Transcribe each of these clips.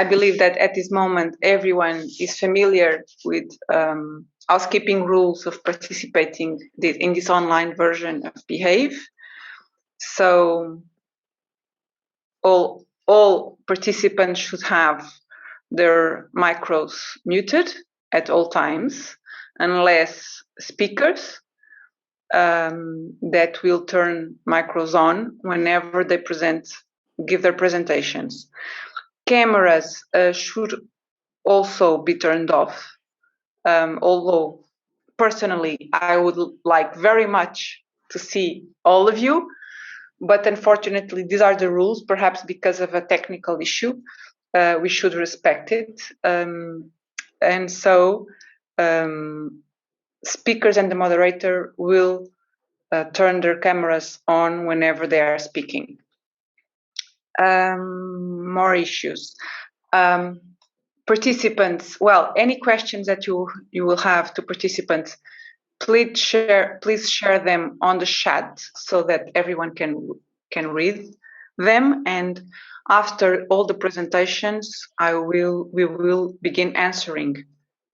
I believe that at this moment, everyone is familiar with housekeeping rules of participating in this online version of Behave. So all participants should have their micros muted at all times, unless speakers that will turn micros on whenever they give their presentations. Cameras should also be turned off, although personally I would like very much to see all of you, but unfortunately these are the rules. Perhaps because of a technical issue, we should respect it, and so speakers and the moderator will turn their cameras on whenever they are speaking. More issues. Participants, well, any questions that you will have to participants, please share them on the chat so that everyone can read them. And after all the presentations, we will begin answering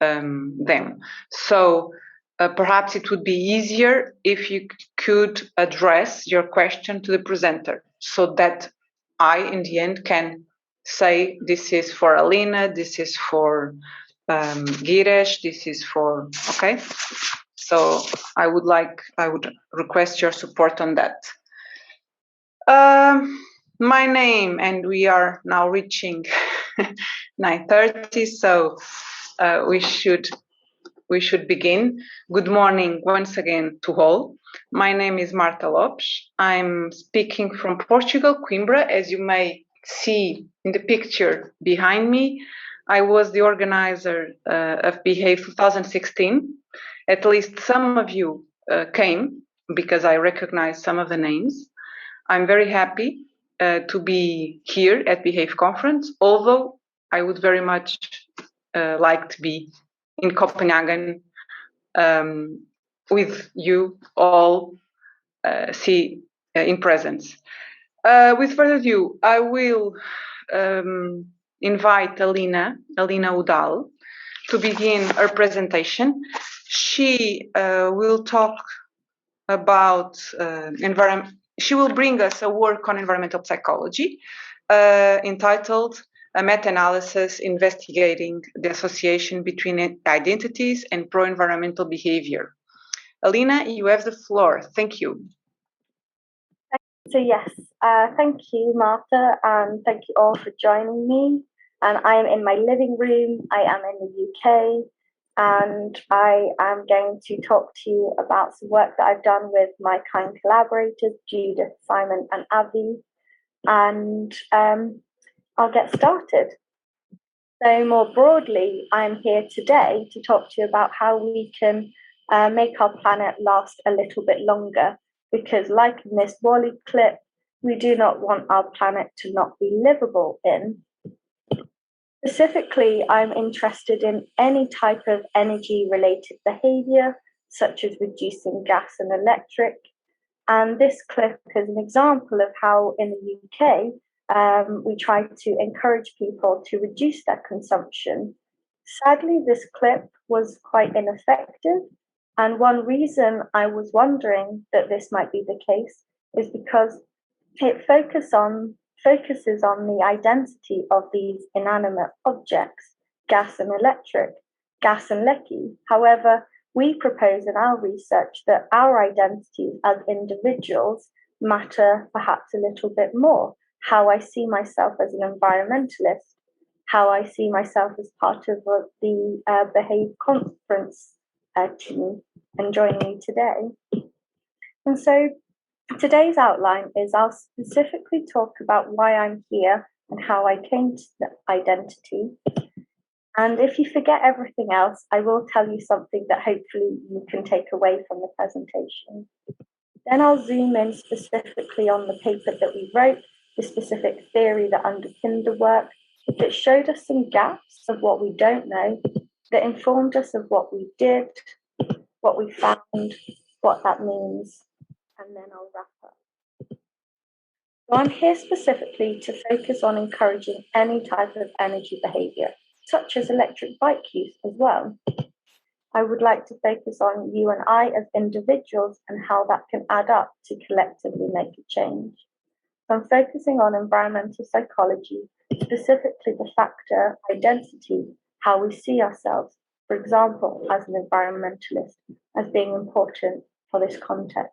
them. So perhaps it would be easier if you could address your question to the presenter, so that I, in the end, can say this is for Alina, this is for Gireesh, this is for, okay? So I would request your support on that. My name, and we are now reaching 9:30, so we should begin. Good morning once again to all. My name is Marta Lopes. I'm speaking from Portugal, Coimbra, as you may see in the picture behind me. I was the organizer of Behave 2016. At least some of you came, because I recognize some of the names. I'm very happy to be here at Behave conference, although I would very much like to be in Copenhagen with you all in presence. With further ado, I will invite Alina Udall to begin her presentation. She will talk about she will bring us a work on environmental psychology entitled A Meta-Analysis Investigating the Association Between Identities and Pro-Environmental Behavior. Alina, you have the floor. Thank you. So yes, thank you, Marta, and thank you all for joining me. And I am in my living room. I am in the UK, and I am going to talk to you about some work that I've done with my kind collaborators, Judith, Simon, and Avi. And I'll get started. So more broadly, I'm here today to talk to you about how we can make our planet last a little bit longer, because like in this WALL-E clip, we do not want our planet to not be livable in. Specifically, I'm interested in any type of energy-related behaviour, such as reducing gas and electric. And this clip is an example of how in the UK, we try to encourage people to reduce their consumption. Sadly, this clip was quite ineffective. And one reason I was wondering that this might be the case is because it focuses on the identity of these inanimate objects, gas and electric, gas and lecky. However, we propose in our research that our identities as individuals matter perhaps a little bit more. How I see myself as an environmentalist, how I see myself as part of the Behave conference team, and joining me today. And so today's outline is I'll specifically talk about why I'm here and how I came to the identity. And if you forget everything else, I will tell you something that hopefully you can take away from the presentation. Then I'll zoom in specifically on the paper that we wrote, the specific theory that underpinned the work, that showed us some gaps of what we don't know, that informed us of what we did, what we found, what that means, and then I'll wrap up. So I'm here specifically to focus on encouraging any type of energy behaviour, such as electric bike use as well. I would like to focus on you and I as individuals and how that can add up to collectively make a change. So I'm focusing on environmental psychology, specifically the factor identity, how we see ourselves, for example, as an environmentalist, as being important for this context.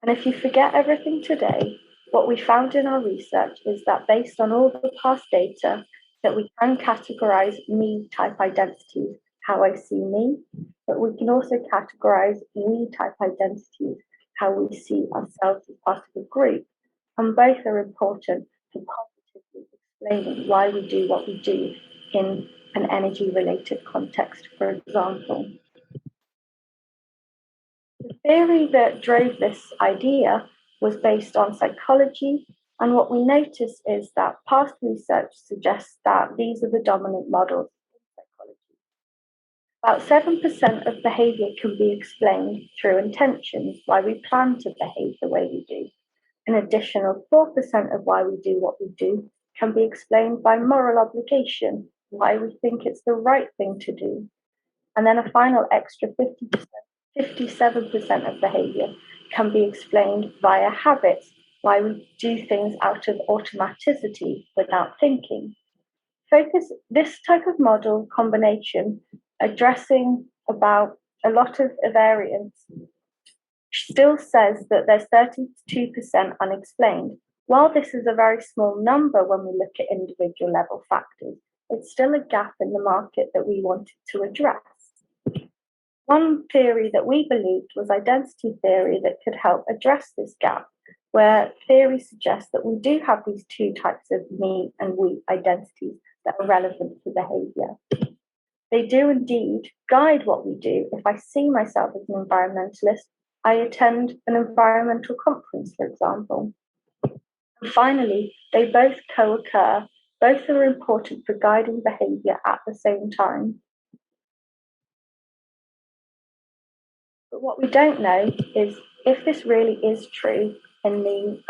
And if you forget everything today, what we found in our research is that based on all the past data, that we can categorize me type identities, how I see me, but we can also categorize we type identities, how we see ourselves as part of a group. And both are important for positively explaining why we do what we do in an energy related context, for example. The theory that drove this idea was based on psychology, and what we notice is that past research suggests that these are the dominant models in psychology. About 7% of behaviour can be explained through intentions, why we plan to behave the way we do. An additional 4% of why we do what we do can be explained by moral obligation, why we think it's the right thing to do. And then a final extra 57% of behaviour can be explained via habits, why we do things out of automaticity without thinking. This type of model combination, addressing about a lot of variance, still says that there's 32% unexplained. While this is a very small number when we look at individual level factors, it's still a gap in the market that we wanted to address. One theory that we believed was identity theory that could help address this gap, where theory suggests that we do have these two types of me and we identities that are relevant to behaviour. They do indeed guide what we do. If I see myself as an environmentalist, I attend an environmental conference, for example. And finally, they both co-occur. Both are important for guiding behaviour at the same time. But what we don't know is if this really is true in the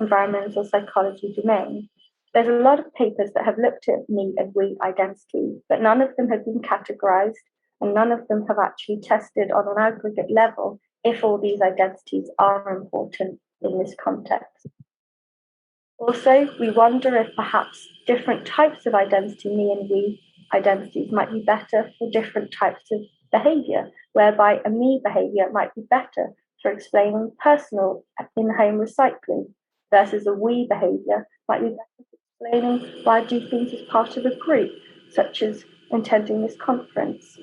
environmental psychology domain. There's a lot of papers that have looked at me and we identity, but none of them have been categorized and none of them have actually tested on an aggregate level if all these identities are important in this context. Also, we wonder if perhaps different types of identity, me and we identities, might be better for different types of behaviour, whereby a me behaviour might be better for explaining personal in-home recycling, versus a we behaviour might be better for explaining why I do things as part of a group, such as attending this conference.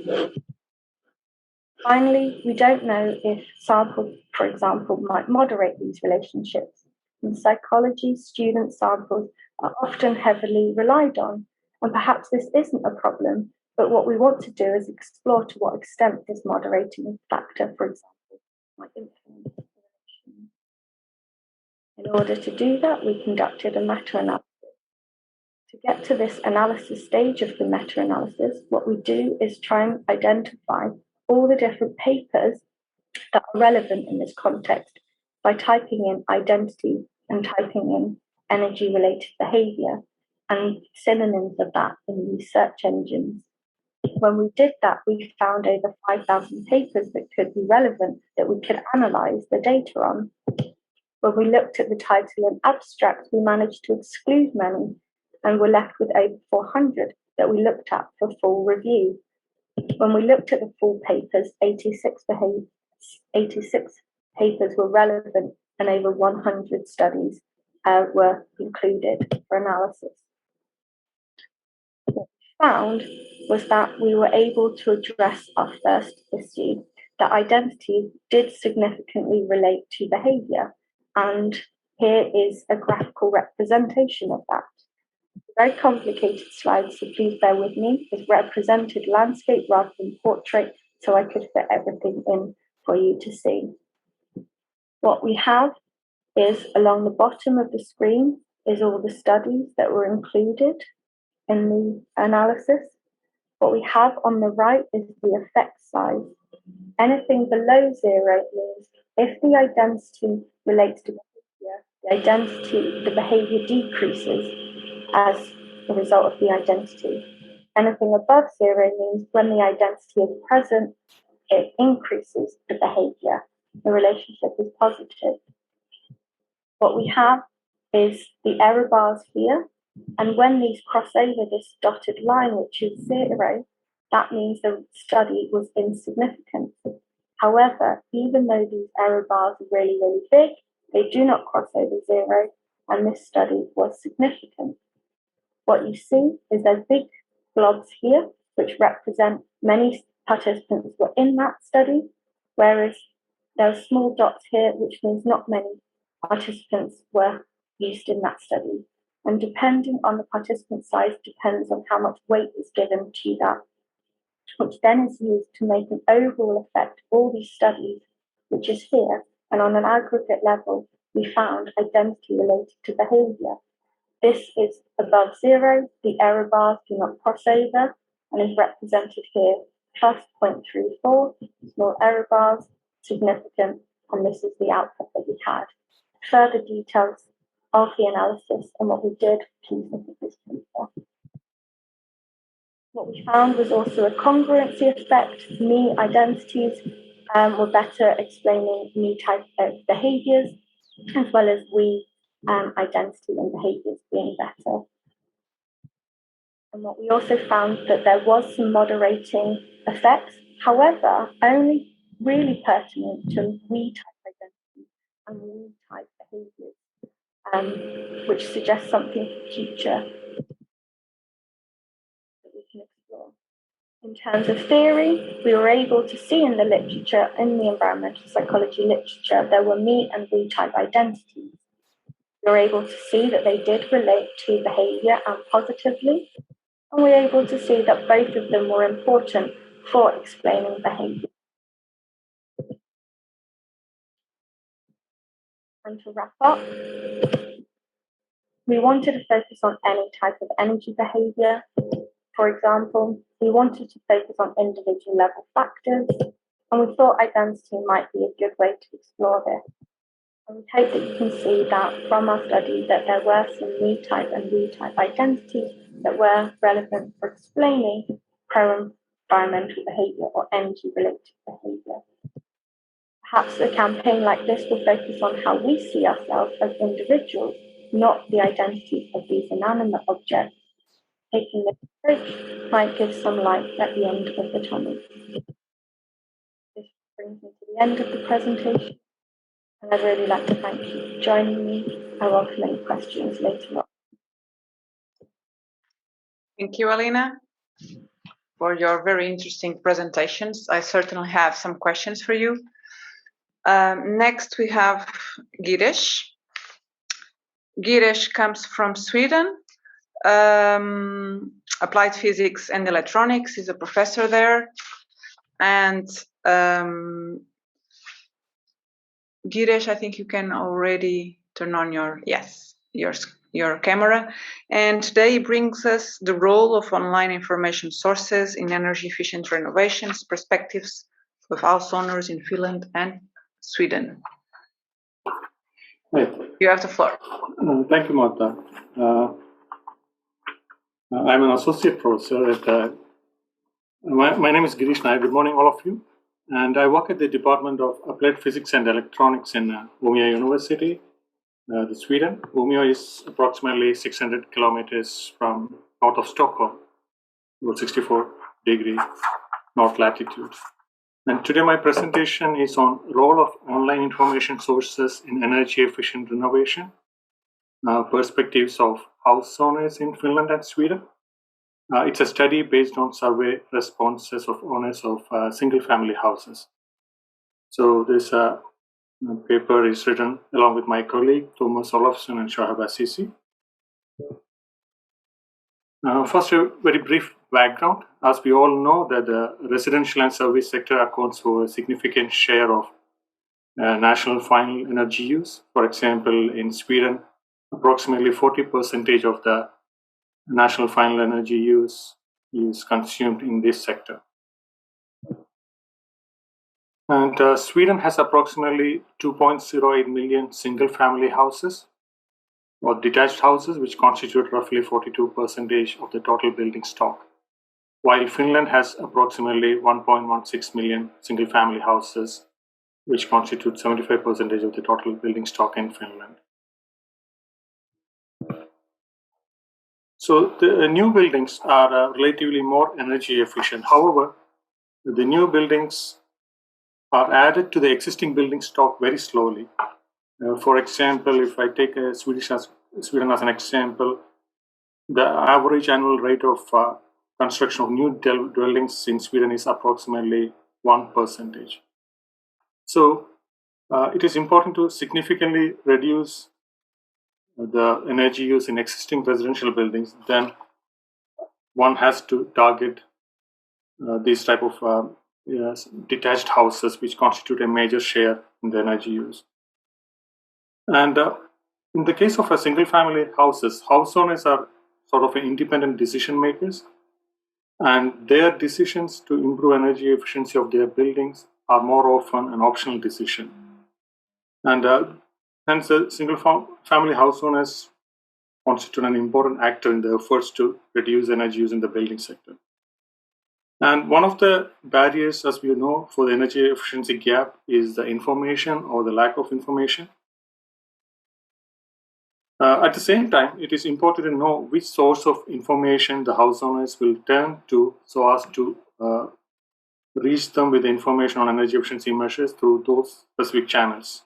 Finally, we don't know if samples, for example, might moderate these relationships. In psychology, student samples are often heavily relied on, and perhaps this isn't a problem, but what we want to do is explore to what extent this moderating factor, for example, might influence the relation. In order to do that, we conducted a meta-analysis. To get to this analysis stage of the meta-analysis, what we do is try and identify all the different papers that are relevant in this context by typing in identity and typing in energy-related behaviour and synonyms of that in these search engines. When we did that, we found over 5,000 papers that could be relevant, that we could analyse the data on. When we looked at the title and abstract, we managed to exclude many and were left with over 400 that we looked at for full review. When we looked at the full papers, 86 papers were relevant and over 100 studies were included for analysis. What we found was that we were able to address our first issue, that identity did significantly relate to behaviour, and here is a graphical representation of that. Very complicated slide, so please bear with me. It's represented landscape rather than portrait, so I could fit everything in for you to see. What we have is along the bottom of the screen is all the studies that were included in the analysis. What we have on the right is the effect size. Anything below 0 means if the identity relates to behavior, the behaviour decreases as a result of the identity. Anything above 0 means when the identity is present, it increases the behaviour. The relationship is positive. What we have is the error bars here, and when these cross over this dotted line, which is 0, that means the study was insignificant. However, even though these error bars are really, really big, they do not cross over 0, and this study was significant. What you see is there's big blobs here, which represent many participants were in that study, whereas there are small dots here, which means not many participants were used in that study. And depending on the participant size depends on how much weight is given to that, which then is used to make an overall effect of all these studies, which is here. And on an aggregate level, we found identity related to behaviour. This is above 0, the error bars do not cross over, and is represented here plus 0.34, small error bars, significant, and this is the output that we had. Further details of the analysis and what we did, please look at this paper. What we found was also a congruency effect. Me identities were better explaining me type of behaviours, as well as we identity and behaviours being better. And what we also found that there was some moderating effects, however, only really pertinent to we type identity and we type behaviours, which suggests something for the future that we can explore. In terms of theory, we were able to see in the literature, in the environmental psychology literature, there were me and we type identities. We were able to see that they did relate to behaviour and positively, and we were able to see that both of them were important for explaining behaviour. And to wrap up, we wanted to focus on any type of energy behaviour. For example, we wanted to focus on individual level factors, and we thought identity might be a good way to explore this. And we hope that you can see that from our study that there were some me type and we type identities that were relevant for explaining pro-environmental behaviour or energy-related behaviour. Perhaps a campaign like this will focus on how we see ourselves as individuals, not the identities of these inanimate objects. Taking this approach might give some light at the end of the tunnel. This brings me to the end of the presentation, and I'd really like to thank you for joining me. I welcome any questions later on. Thank you, Alina, for your very interesting presentations. I certainly have some questions for you. Next, we have Gireesh. Gireesh comes from Sweden, applied physics and electronics. He's a professor there. And Gireesh, I think you can already turn on your camera. And today he brings us the role of online information sources in energy efficient renovations, perspectives of house owners in Finland and Sweden. Right. You have the floor. Thank you, Marta. I'm an associate professor at my name is Gireesh Nair. Good morning, all of you. And I work at the Department of Applied Physics and Electronics in Umeå University, Sweden. Umeå is approximately 600 kilometers from out of Stockholm, about 64 degrees north latitude. And today my presentation is on role of online information sources in energy efficient renovation, perspectives of house owners in Finland and Sweden. It's a study based on survey responses of owners of single-family houses. So this paper is written along with my colleague Thomas Olofsson and Shahab Assisi. First, a very brief background. As we all know, that the residential and service sector accounts for a significant share of national final energy use. For example, in Sweden, approximately 40% of the national final energy use is consumed in this sector. And Sweden has approximately 2.08 million single-family houses, or detached houses, which constitute roughly 42% of the total building stock, while Finland has approximately 1.16 million single-family houses, which constitute 75% of the total building stock in Finland. So the new buildings are relatively more energy efficient. However, the new buildings are added to the existing building stock very slowly. For example, if I take Sweden as an example, the average annual rate of construction of new dwellings in Sweden is approximately 1%. So it is important to significantly reduce the energy use in existing residential buildings. Then one has to target these type of detached houses, which constitute a major share in the energy use. And in the case of a single-family houses, house owners are sort of independent decision makers, and their decisions to improve energy efficiency of their buildings are more often an optional decision. And hence, single-family house owners constitute an important actor in the efforts to reduce energy use in the building sector. And one of the barriers, as we know, for the energy efficiency gap is the information or the lack of information. At the same time, it is important to know which source of information the house owners will turn to so as to reach them with information on energy efficiency measures through those specific channels.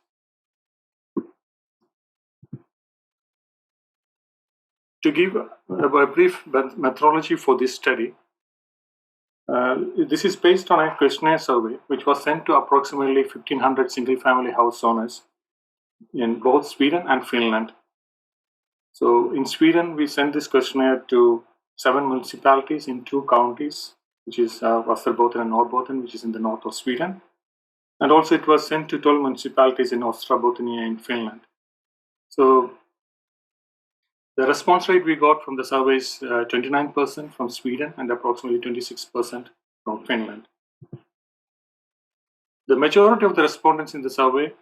To give a brief methodology for this study, this is based on a questionnaire survey which was sent to approximately 1,500 single-family house owners in both Sweden and Finland. So in Sweden, we sent this questionnaire to 7 municipalities in 2 counties, which is Västerbotten and Norrbotten, which is in the north of Sweden. And also it was sent to 12 municipalities in Österbotten in Finland. So the response rate we got from the survey is 29% from Sweden and approximately 26% from Finland. The majority of the respondents in the survey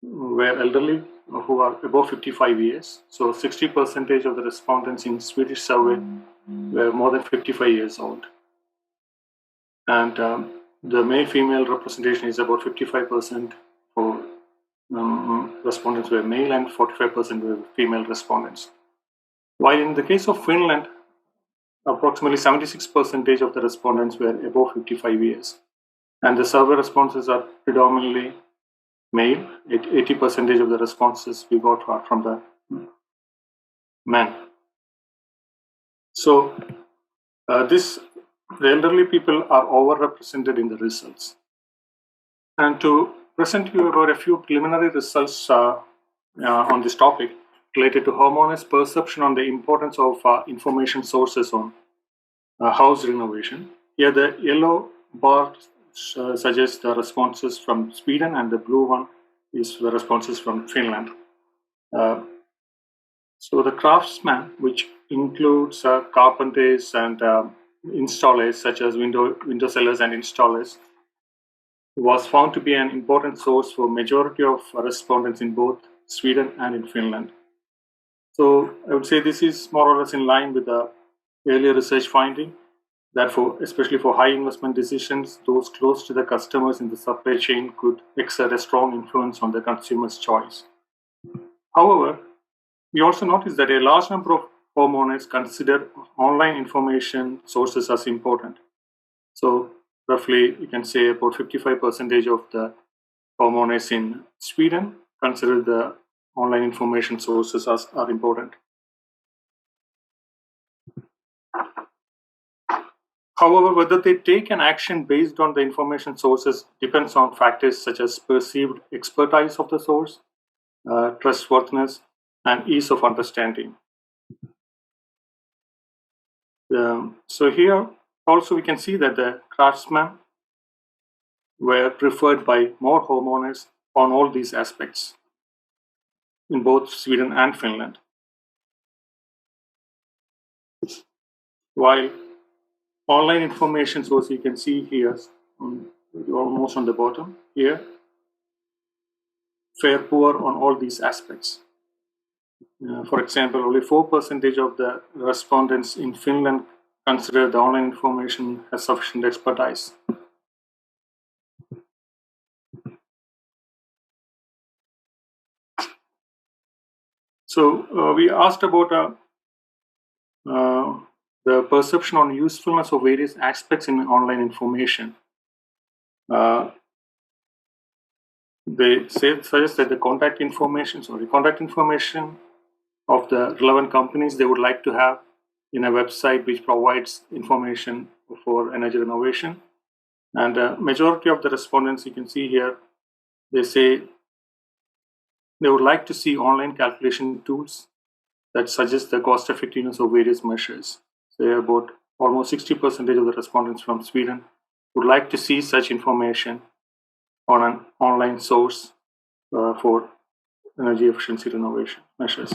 were elderly who are above 55 years. So 60% of the respondents in Swedish survey were more than 55 years old. And the male-female representation is about 55% for respondents were male and 45% were female respondents. While in the case of Finland, approximately 76% of the respondents were above 55 years. And the survey responses are predominantly male. 80% of the responses we got are from the men. So the elderly people are overrepresented in the results. And to present you about a few preliminary results on this topic related to homeowners' perception on the importance of information sources on house renovation. Here the yellow bar suggests the responses from Sweden and the blue one is the responses from Finland. So the craftsman, which includes carpenters and installers such as window sellers and installers, was found to be an important source for majority of respondents in both Sweden and in Finland. So I would say this is more or less in line with the earlier research finding that especially for high investment decisions, those close to the customers in the supply chain could exert a strong influence on the consumer's choice. However, we also noticed that a large number of homeowners consider online information sources as important. So roughly, you can say about 55% of the homeowners in Sweden consider the online information sources are important. However, whether they take an action based on the information sources depends on factors such as perceived expertise of the source, trustworthiness, and ease of understanding. So here also we can see that the craftsmen were preferred by more homeowners on all these aspects in both Sweden and Finland. While online information source you can see here, almost on the bottom here, fare poor on all these aspects. For example, only 4% of the respondents in Finland consider the online information has sufficient expertise. So we asked about the perception on usefulness of various aspects in online information. They suggest that the contact information of the relevant companies they would like to have in a website which provides information for energy renovation. And majority of the respondents, you can see here, they say they would like to see online calculation tools that suggest the cost effectiveness of various measures. So about almost 60% of the respondents from Sweden would like to see such information on an online source for energy efficiency renovation measures.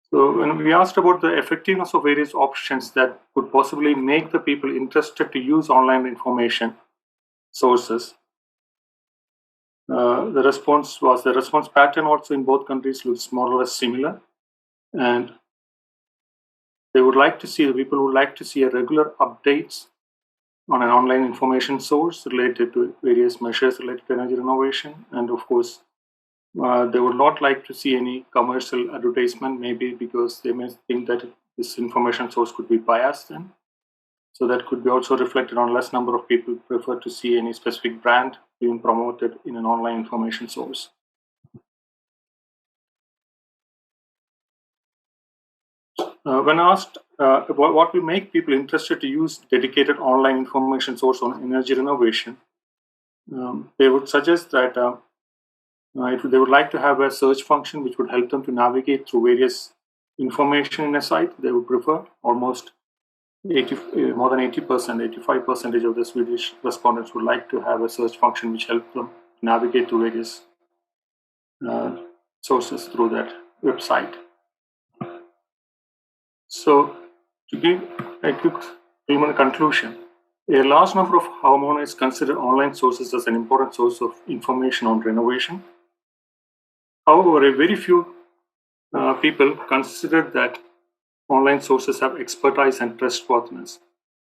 So when we asked about the effectiveness of various options that could possibly make the people interested to use online information sources, the response pattern also in both countries looks more or less similar, and people would like to see a regular updates on an online information source related to various measures related to energy renovation, and of course they would not like to see any commercial advertisement, maybe because they may think that this information source could be biased then. So that could be also reflected on less number of people prefer to see any specific brand being promoted in an online information source. When asked what will make people interested to use dedicated online information source on energy renovation, they would suggest that they would like to have a search function which would help them to navigate through various information in a site. They would prefer almost more than 80%, 85% of the Swedish respondents would like to have a search function which helps them navigate to various sources through that website. So to give a quick preliminary conclusion, a large number of homeowners consider online sources as an important source of information on renovation. However, a very few people consider that online sources have expertise and trustworthiness.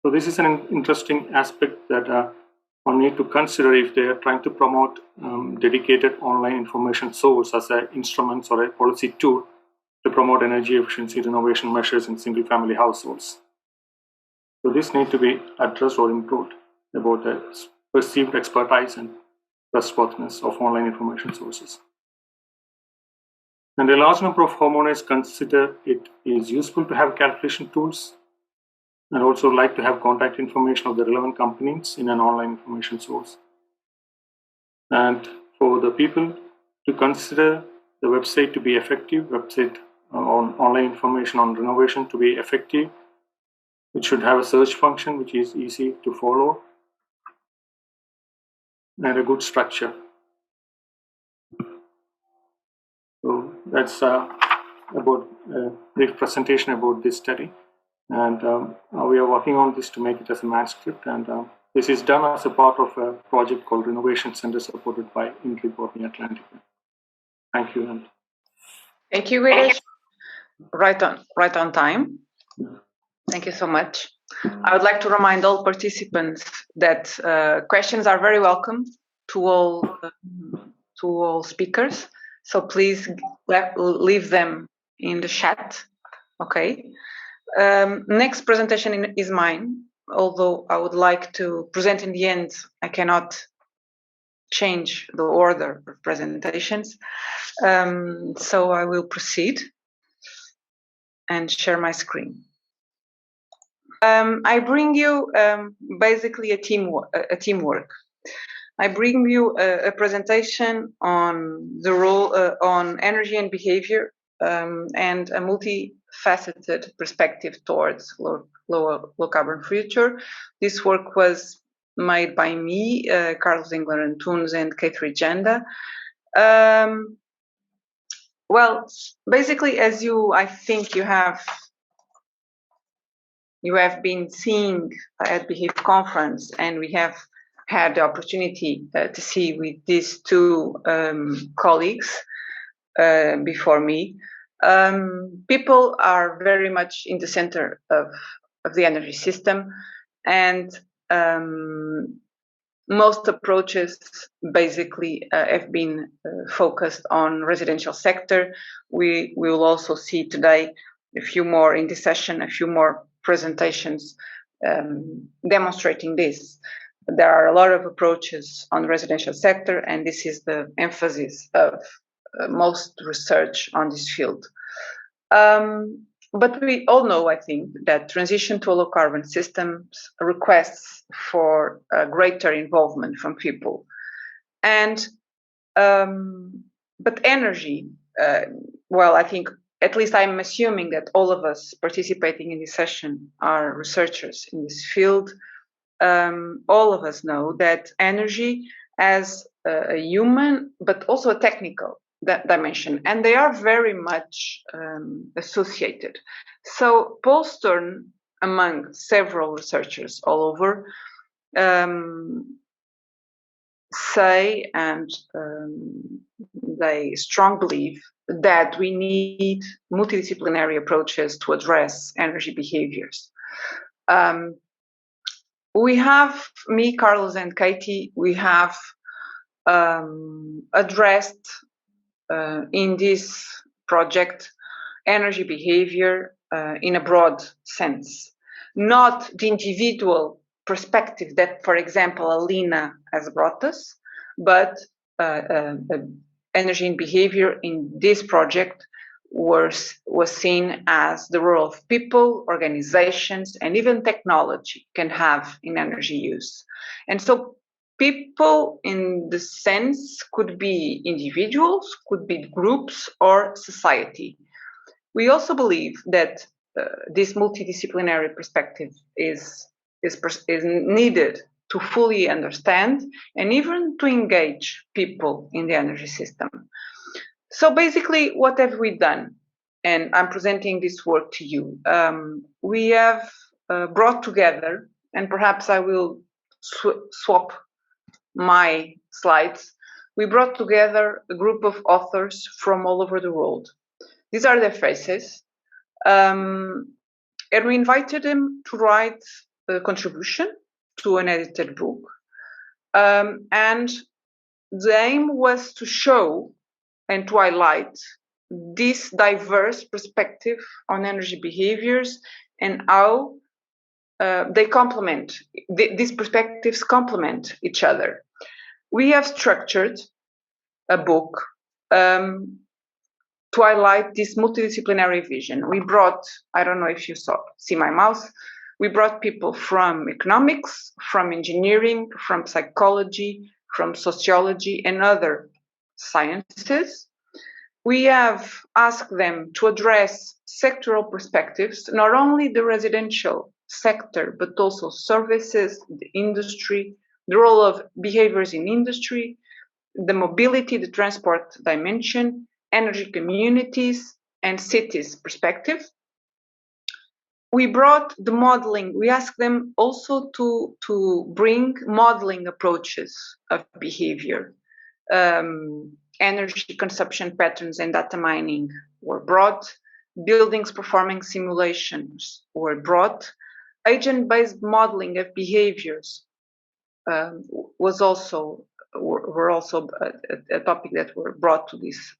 So this is an interesting aspect that one need to consider if they are trying to promote dedicated online information source as an instrument or a policy tool to promote energy efficiency renovation measures in single-family households. So this need to be addressed or improved about the perceived expertise and trustworthiness of online information sources. And a large number of homeowners consider it is useful to have calculation tools and also like to have contact information of the relevant companies in an online information source. And for the people to consider the website to be effective, website on online information on renovation to be effective, it should have a search function which is easy to follow and a good structure. So that's about a brief presentation about this study, and we are working on this to make it as a manuscript, and this is done as a part of a project called Renovation Center supported by INESCC Atlantica. Thank you. And thank you, Gireesh. Right on time. Thank you so much. I would like to remind all participants that questions are very welcome to all speakers. So please leave them in the chat. Okay. Next presentation is mine. Although I would like to present in the end, I cannot change the order of presentations. So I will proceed and share my screen. I bring you basically a teamwork. I bring you a presentation on the role on energy and behavior and a multi-faceted perspective towards low carbon future. This work was made by me, Carlos Engler and Tunes, and Catherine Janda. Well, basically, as I think you have been seeing at Behaviour conference, and we have had the opportunity to see with these two colleagues before me, people are very much in the center of the energy system, and most approaches basically have been focused on residential sector. We will also see today a few more in this session, a few more presentations demonstrating this. There are a lot of approaches on the residential sector, and this is the emphasis of most research on this field. But we all know, I think, that transition to a low carbon systems requests for greater involvement from people. And, but energy, well, I think, at least I'm assuming that all of us participating in this session are researchers in this field. All of us know that energy has a human, but also a technical dimension, and they are very much associated. So Paul Stern, among several researchers all over, say, and they strongly believe that we need multidisciplinary approaches to address energy behaviors. We have, me, Carlos, and Katie, we have addressed in this project energy behavior in a broad sense, not the individual perspective that, for example, Alina has brought us, but energy and behavior in this project was seen as the role of people, organizations, and even technology can have in energy use. And so people in the sense could be individuals, could be groups, or society. We also believe that this multidisciplinary perspective is needed to fully understand and even to engage people in the energy system. So basically, what have we done? And I'm presenting this work to you. We have brought together, and perhaps I will swap my slides. We brought together a group of authors from all over the world. These are their faces. And we invited them to write a contribution to an edited book. And the aim was to show and to highlight this diverse perspective on energy behaviors and how they complement, these perspectives complement each other. We have structured a book to highlight this multidisciplinary vision. We brought, I don't know if you see my mouse, we brought people from economics, from engineering, from psychology, from sociology, and other sciences. We have asked them to address sectoral perspectives, not only the residential sector, but also services, the industry, the role of behaviors in industry, the mobility, the transport dimension, energy communities, and cities perspective. We brought the modeling, we asked them also to bring modeling approaches of behavior. Energy consumption patterns and data mining were brought, buildings performing simulations were brought, agent-based modeling of behaviors were also a topic that were brought to this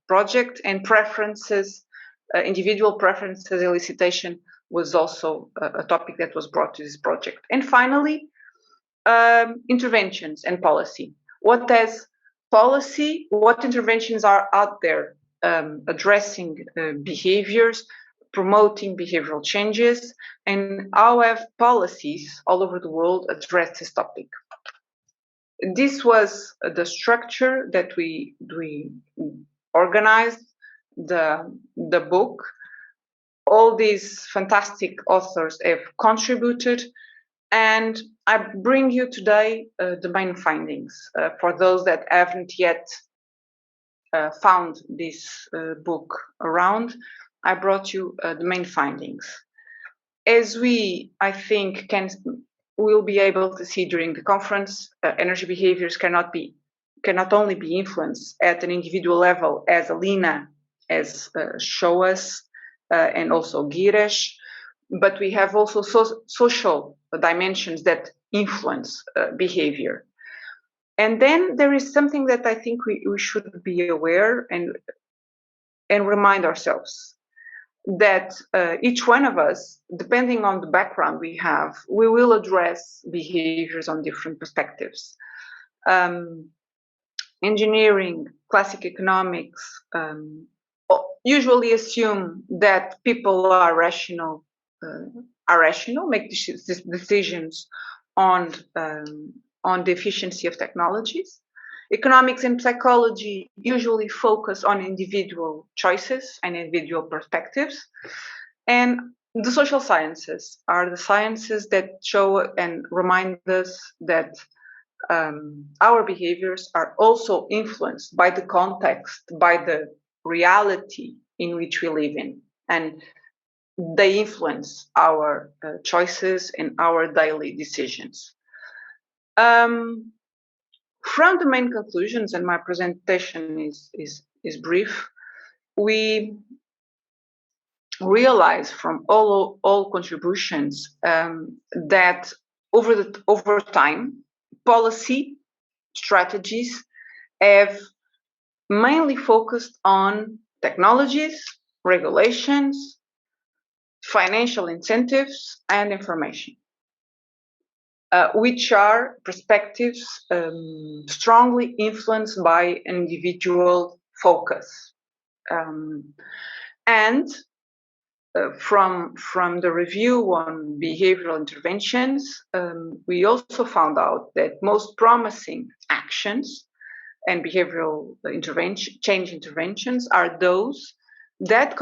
project, and preferences, individual preferences elicitation was also a topic that was brought to this project. And finally, interventions and policy. What interventions are out there addressing behaviors, promoting behavioral changes, and how have policies all over the world addressed this topic? This was the structure that we organized the book. All these fantastic authors have contributed, and I bring you today the main findings. For those that haven't yet found this book around, I brought you the main findings. As we, I think, can we'll be able to see during the conference, energy behaviors cannot only be influenced at an individual level, as Alina has shown us, and also Gireesh, but we have also social dimensions that influence behavior. And then there is something that I think we should be aware and remind ourselves, that each one of us, depending on the background we have, we will address behaviors on different perspectives. Engineering, classic economics, usually assume that people are rational, make decisions on the efficiency of technologies. Economics and psychology usually focus on individual choices and individual perspectives. And the social sciences are the sciences that show and remind us that our behaviors are also influenced by the context, by the reality in which we live in. And they influence our choices and our daily decisions. From the main conclusions, and my presentation is brief, we realize from all contributions that over time, policy strategies have mainly focused on technologies, regulations, financial incentives, and information, which are perspectives strongly influenced by individual focus. From the review on behavioral interventions, we also found out that most promising actions and behavioral change interventions are those that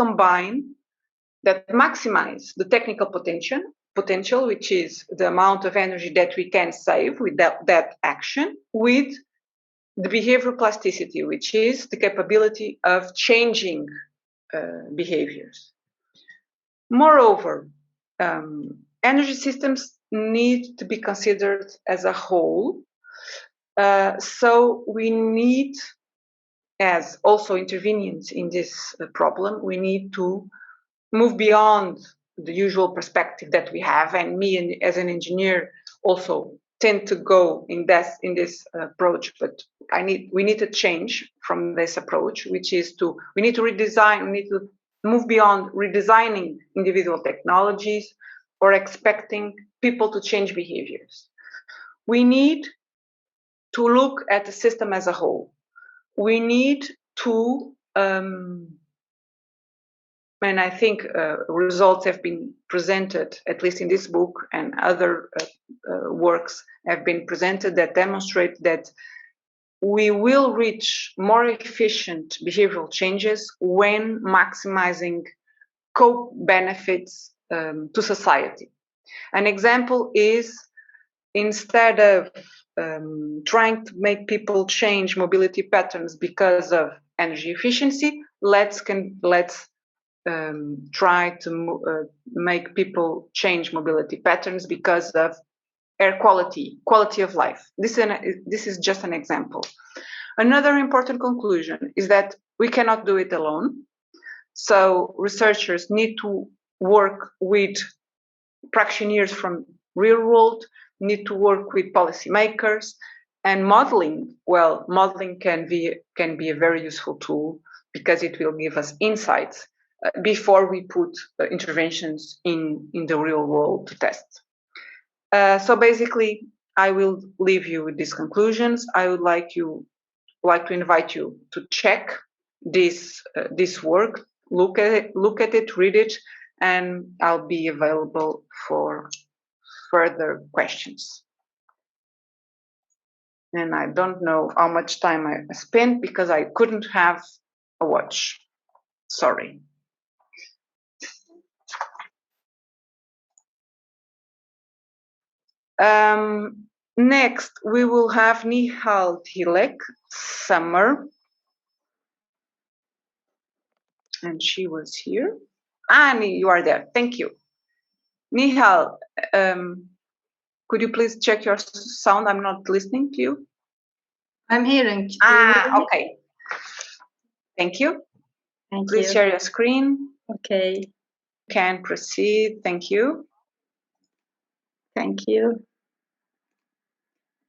maximize the technical potential, which is the amount of energy that we can save with that action, with the behavioral plasticity, which is the capability of changing behaviors. Moreover, energy systems need to be considered as a whole. So we need, as also intervenants in this problem, we need to move beyond the usual perspective that we have, and me as an engineer also tend to go in this approach, but we need to change from this approach, which is we need to redesign, we need to move beyond redesigning individual technologies or expecting people to change behaviors. We need to look at the system as a whole. We need to, and I think results have been presented, at least in this book, and other works have been presented that demonstrate that we will reach more efficient behavioral changes when maximizing co-benefits to society. An example is, instead of trying to make people change mobility patterns because of energy efficiency, let's try to make people change mobility patterns because of air quality of life. This is just an example. Another important conclusion is that we cannot do it alone. So researchers need to work with practitioners from real world, need to work with policymakers, and modeling. Well, modeling can be a very useful tool because it will give us insights before we put interventions in the real world to test. So basically, I will leave you with these conclusions. I would like to invite you to check this work, look at it, read it, and I'll be available for further questions. And I don't know how much time I spent because I couldn't have a watch. Sorry. Next, we will have Nihal Dilek, Summer. And she was here. Annie, you are there. Thank you. Nihal, Could you please check your sound? I'm not listening to you. I'm hearing. Okay. Thank you. Thank Please you. share your screen. Okay. You can proceed. Thank you. Thank you.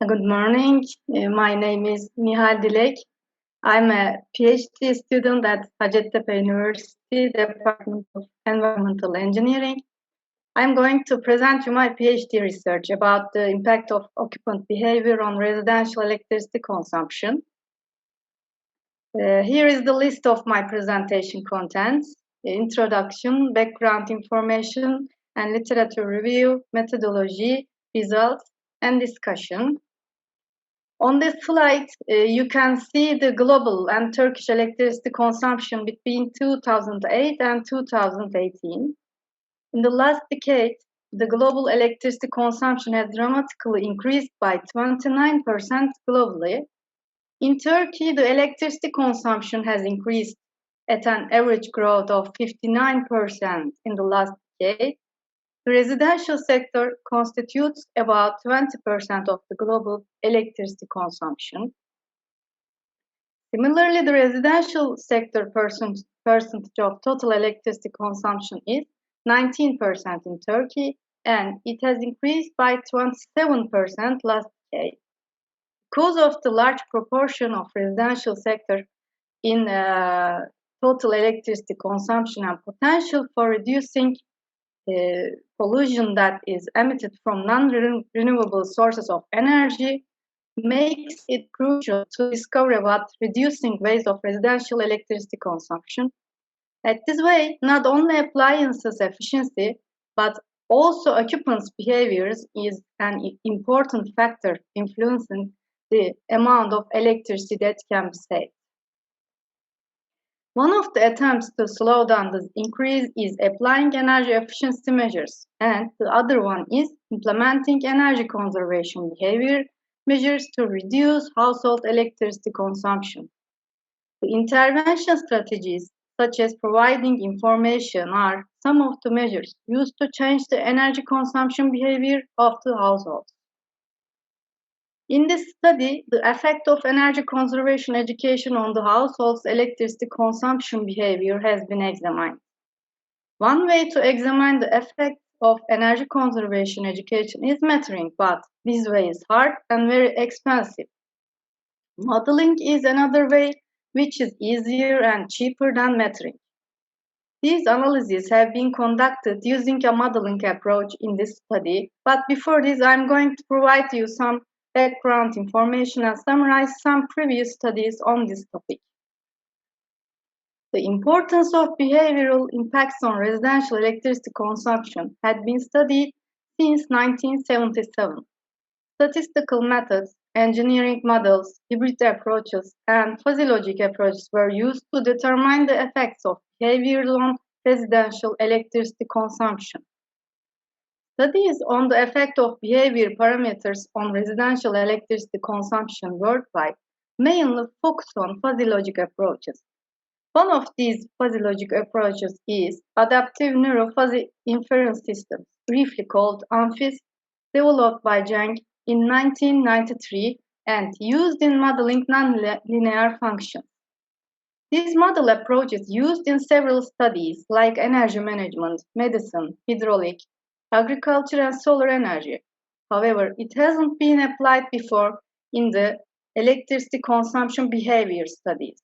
Good morning. My name is Dilek. I'm a PhD student at Hacettepe University, Department of Environmental Engineering. I'm going to present you my PhD research about the impact of occupant behavior on residential electricity consumption. Here is the list of my presentation contents: introduction, background information, and literature review, methodology, results, and discussion. On this slide, you can see the global and Turkish electricity consumption between 2008 and 2018. In the last decade, the global electricity consumption has dramatically increased by 29% globally. In Turkey, the electricity consumption has increased at an average growth of 59% in the last decade. The residential sector constitutes about 20% of the global electricity consumption. Similarly, the residential sector percentage of total electricity consumption is 19% in Turkey, and it has increased by 27% last decade. Because of the large proportion of residential sector in total electricity consumption and potential for reducing pollution that is emitted from non-renewable sources of energy, makes it crucial to discover about reducing ways of residential electricity consumption. At this way, not only appliances efficiency, but also occupants' behaviors is an important factor influencing the amount of electricity that can be saved. One of the attempts to slow down this increase is applying energy efficiency measures, and the other one is implementing energy conservation behavior measures to reduce household electricity consumption. The intervention strategies, such as providing information, are some of the measures used to change the energy consumption behavior of the households. In this study, the effect of energy conservation education on the household's electricity consumption behavior has been examined. One way to examine the effect of energy conservation education is metering, but this way is hard and very expensive. Modeling is another way, which is easier and cheaper than metering. These analyses have been conducted using a modeling approach in this study, but before this, I'm going to provide you some background information and summarize some previous studies on this topic. The importance of behavioral impacts on residential electricity consumption had been studied since 1977. Statistical methods, engineering models, hybrid approaches, and fuzzy logic approaches were used to determine the effects of behaviors on residential electricity consumption. Studies on the effect of behavior parameters on residential electricity consumption worldwide mainly focus on fuzzy logic approaches. One of these fuzzy logic approaches is adaptive neuro-fuzzy inference systems, briefly called ANFIS, developed by Zhang in 1993 and used in modeling nonlinear functions. These model approaches used in several studies like energy management, medicine, hydraulic, agriculture, and solar energy. However, it hasn't been applied before in the electricity consumption behavior studies.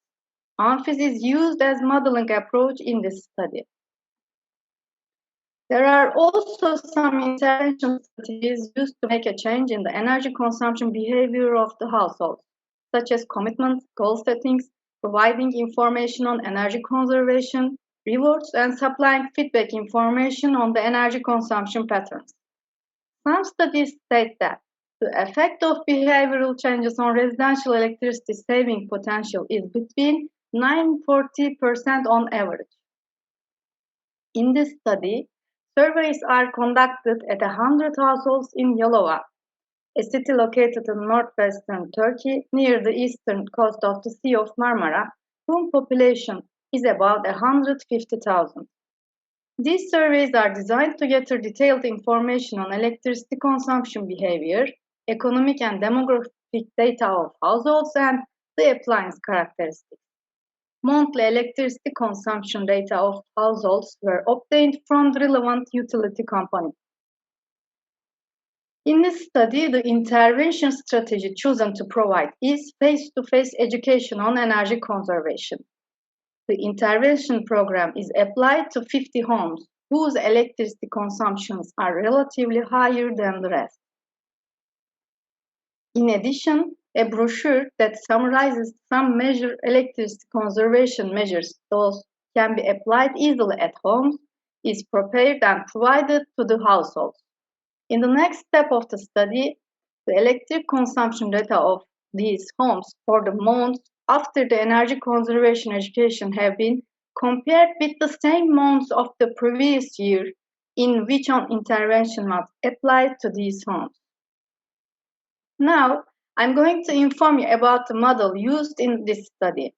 ANFIS is used as modeling approach in this study. There are also some intervention strategies used to make a change in the energy consumption behavior of the household, such as commitment, goal settings, providing information on energy conservation, rewards, and supplying feedback information on the energy consumption patterns. Some studies state that the effect of behavioral changes on residential electricity saving potential is between 9–40% on average. In this study, surveys are conducted at 100 households in Yalova, a city located in northwestern Turkey near the eastern coast of the Sea of Marmara, whose population is about 150,000. These surveys are designed to gather detailed information on electricity consumption behavior, economic and demographic data of households, and the appliance characteristics. Monthly electricity consumption data of households were obtained from the relevant utility company. In this study, the intervention strategy chosen to provide is face-to-face education on energy conservation. The intervention program is applied to 50 homes whose electricity consumptions are relatively higher than the rest. In addition, a brochure that summarizes some major electricity conservation measures those can be applied easily at homes is prepared and provided to the households. In the next step of the study, the electric consumption data of these homes for the months after the energy conservation education have been compared with the same months of the previous year in which an intervention was applied to these homes. Now, I'm going to inform you about the model used in this study.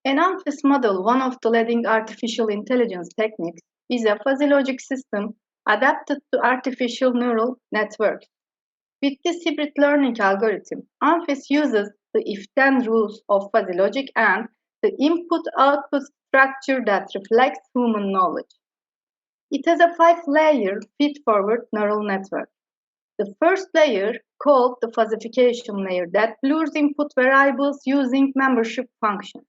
An ANFIS model, one of the leading artificial intelligence techniques, is a fuzzy logic system adapted to artificial neural networks. With this hybrid learning algorithm, ANFIS uses the if-then rules of fuzzy logic and the input-output structure that reflects human knowledge. It has a 5-layer feed-forward neural network. The first layer, called the fuzzification layer, that blurs input variables using membership functions.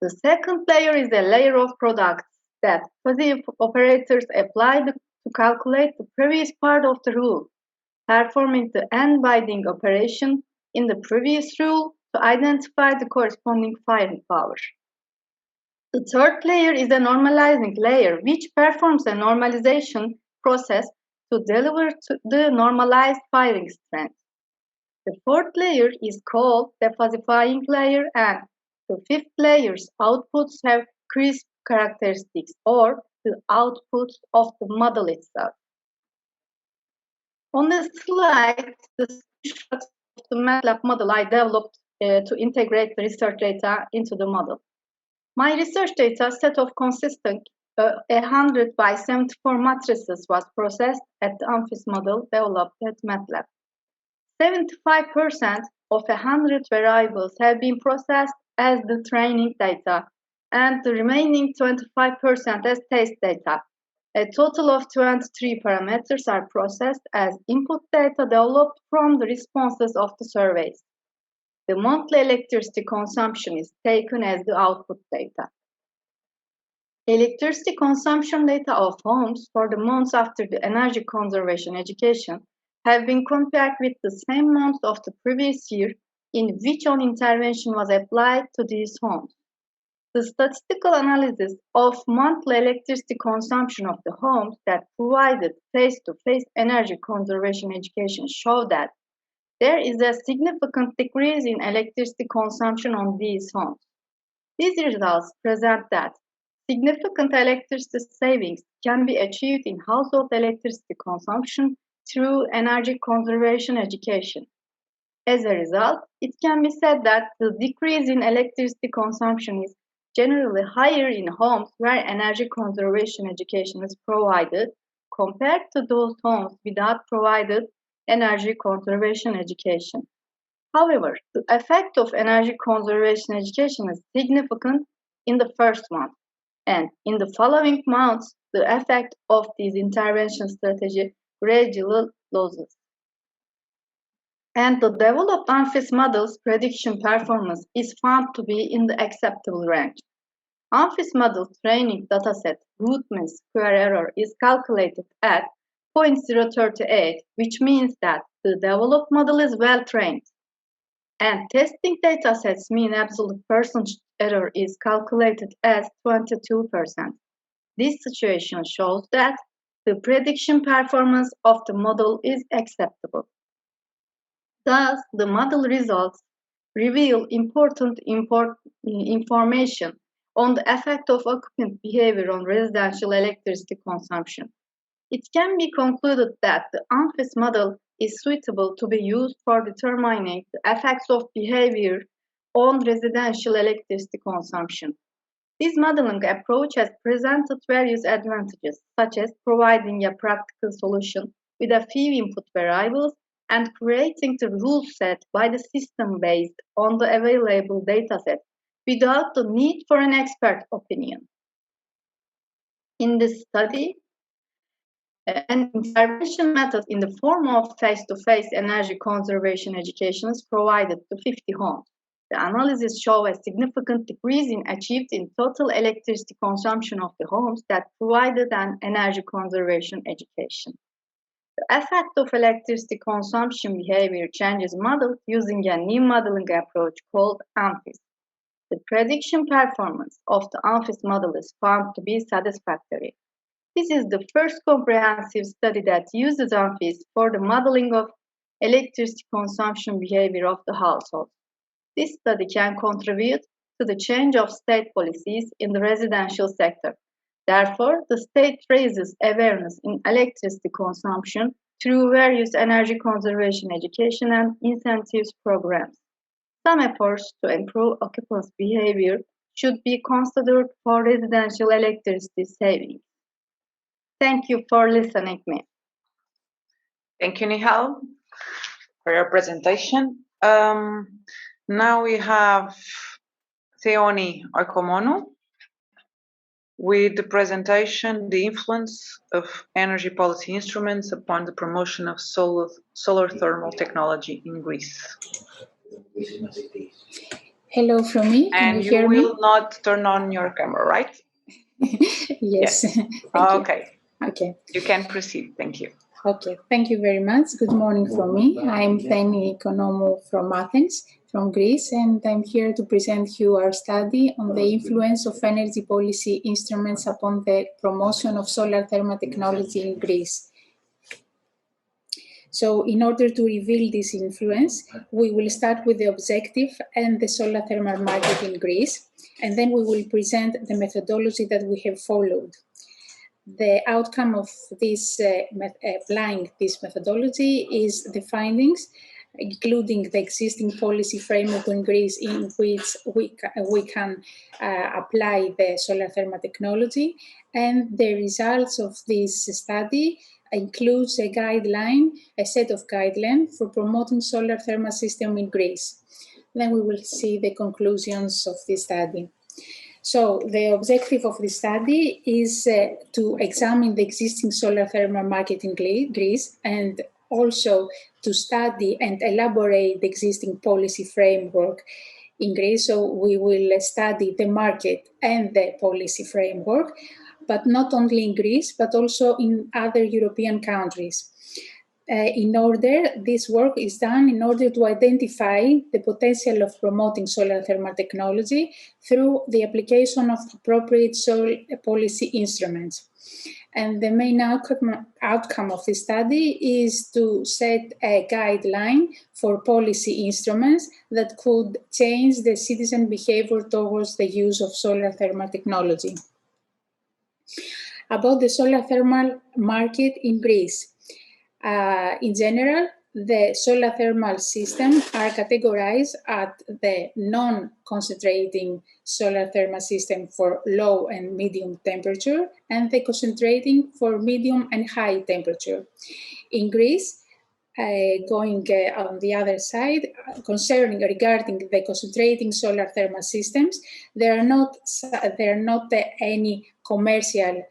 The second layer is a layer of products that fuzzy operators apply to calculate the previous part of the rule, performing the end-binding operation in the previous rule to identify the corresponding firing power. The third layer is a normalizing layer, which performs a normalization process to deliver the normalized firing strength. The fourth layer is called the fuzzifying layer, and the fifth layer's outputs have crisp characteristics, or the outputs of the model itself. On the slide, the screenshot of the MATLAB model I developed to integrate the research data into the model. My research data set of consisting 100 by 74 matrices was processed at the ANFIS model developed at MATLAB. 75% of 100 variables have been processed as the training data, and the remaining 25% as test data. A total of 23 parameters are processed as input data developed from the responses of the surveys. The monthly electricity consumption is taken as the output data. Electricity consumption data of homes for the months after the energy conservation education have been compared with the same months of the previous year in which an intervention was applied to these homes. The statistical analysis of monthly electricity consumption of the homes that provided face-to-face energy conservation education showed that there is a significant decrease in electricity consumption on these homes. These results present that significant electricity savings can be achieved in household electricity consumption through energy conservation education. As a result, it can be said that the decrease in electricity consumption is generally higher in homes where energy conservation education is provided compared to those homes without provided energy conservation education. However, the effect of energy conservation education is significant in the first month, and in the following months, the effect of this intervention strategy gradually loses. And the developed ANFIS model's prediction performance is found to be in the acceptable range. ANFIS model training dataset root mean square error is calculated at 0.038, which means that the developed model is well trained. And testing datasets mean absolute percentage error is calculated as 22%. This situation shows that the prediction performance of the model is acceptable. Thus, the model results reveal important information on the effect of occupant behavior on residential electricity consumption. It can be concluded that the ANFIS model is suitable to be used for determining the effects of behavior on residential electricity consumption. This modeling approach has presented various advantages, such as providing a practical solution with a few input variables and creating the rule set by the system based on the available dataset without the need for an expert opinion. In this study, an intervention method in the form of face-to-face energy conservation education is provided to 50 homes. The analysis shows a significant decrease achieved in total electricity consumption of the homes that provided an energy conservation education. The effect of electricity consumption behavior changes modeled using a new modeling approach called UNFIS. The prediction performance of the UNFIS model is found to be satisfactory. This is the first comprehensive study that uses UNFIS for the modeling of electricity consumption behavior of the household. This study can contribute to the change of state policies in the residential sector. Therefore, the state raises awareness in electricity consumption through various energy conservation education and incentives programs. Some efforts to improve occupants' behavior should be considered for residential electricity savings. Thank you for listening to me. Thank you, Nihal, for your presentation. Now we have Theoni Oikonomou with the presentation, The Influence of Energy Policy Instruments upon the Promotion of Solar Thermal Technology in Greece. Hello from me. Can and you hear me? will not turn on your camera, right? Yes. Okay. Okay. You can proceed. Thank you. Okay. Thank you very much. Good morning from me. I'm Theoni Oikonomou from Athens, from Greece, and I'm here to present you our study on the influence of energy policy instruments upon the promotion of solar thermal technology in Greece. So in order to reveal this influence, we will start with the objective and the solar thermal market in Greece, and then we will present the methodology that we have followed. The outcome of this applying this methodology is the findings, including the existing policy framework in Greece in which we can apply the solar thermal technology, and the results of this study includes a set of guidelines for promoting solar thermal system in Greece. Then we will see the conclusions of this study. So the objective of the study is to examine the existing solar thermal market in Greece and also to study and elaborate the existing policy framework in Greece. So we will study the market and the policy framework, but not only in Greece, but also in other European countries. This work is done in order to identify the potential of promoting solar thermal technology through the application of appropriate solar policy instruments. And the main outcome of this study is to set a guideline for policy instruments that could change the citizen behavior towards the use of solar thermal technology. About the solar thermal market in Greece. In general, the solar thermal systems are categorized at the non-concentrating solar thermal system for low and medium temperature and the concentrating for medium and high temperature. In Greece, going on the other side, regarding the concentrating solar thermal systems, there are not any commercial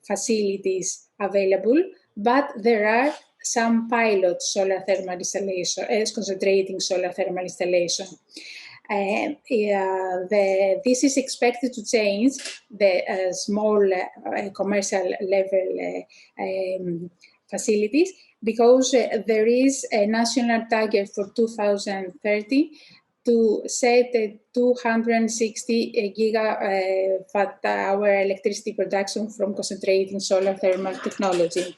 facilities available, but there are some pilot solar thermal installation, concentrating solar thermal installation. This is expected to change the small commercial level facilities because there is a national target for 2030 to set a 260 gigawatt-hour electricity production from concentrating solar thermal technology.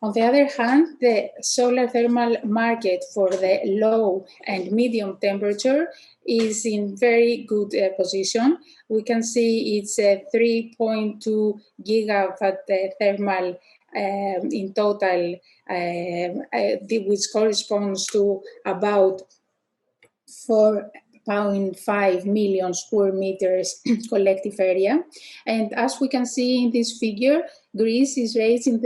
On the other hand, the solar thermal market for the low and medium temperature is in very good position. We can see it's 3.2 gigawatt thermal in total, which corresponds to about 4 0.5 million square meters collective area. And as we can see in this figure, Greece is ranked in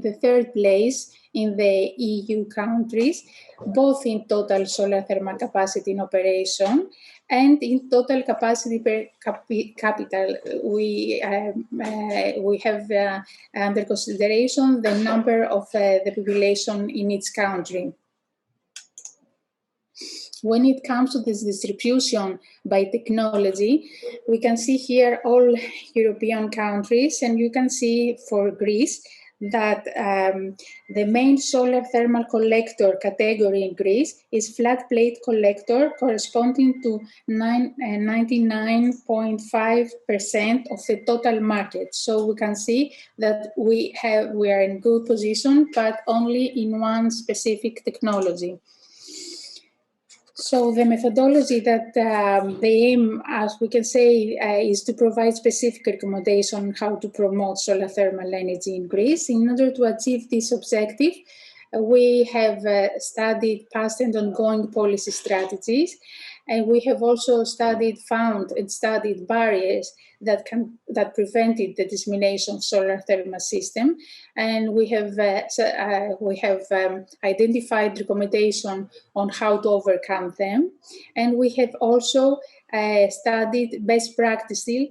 the third place in the EU countries, both in total solar thermal capacity in operation and in total capacity per capital. We have under consideration the number of the population in each country. When it comes to this distribution by technology, we can see here all European countries, and you can see for Greece that the main solar thermal collector category in Greece is flat plate collector, corresponding to 99.5% of the total market. So we can see that we are in good position, but only in one specific technology. So the methodology that they aim, as we can say, is to provide specific recommendation on how to promote solar thermal energy in Greece. In order to achieve this objective, we have studied past and ongoing policy strategies, and we have also found and studied barriers that prevented the dissemination of solar thermal system, and we have identified recommendation on how to overcome them, and we have also studied best practices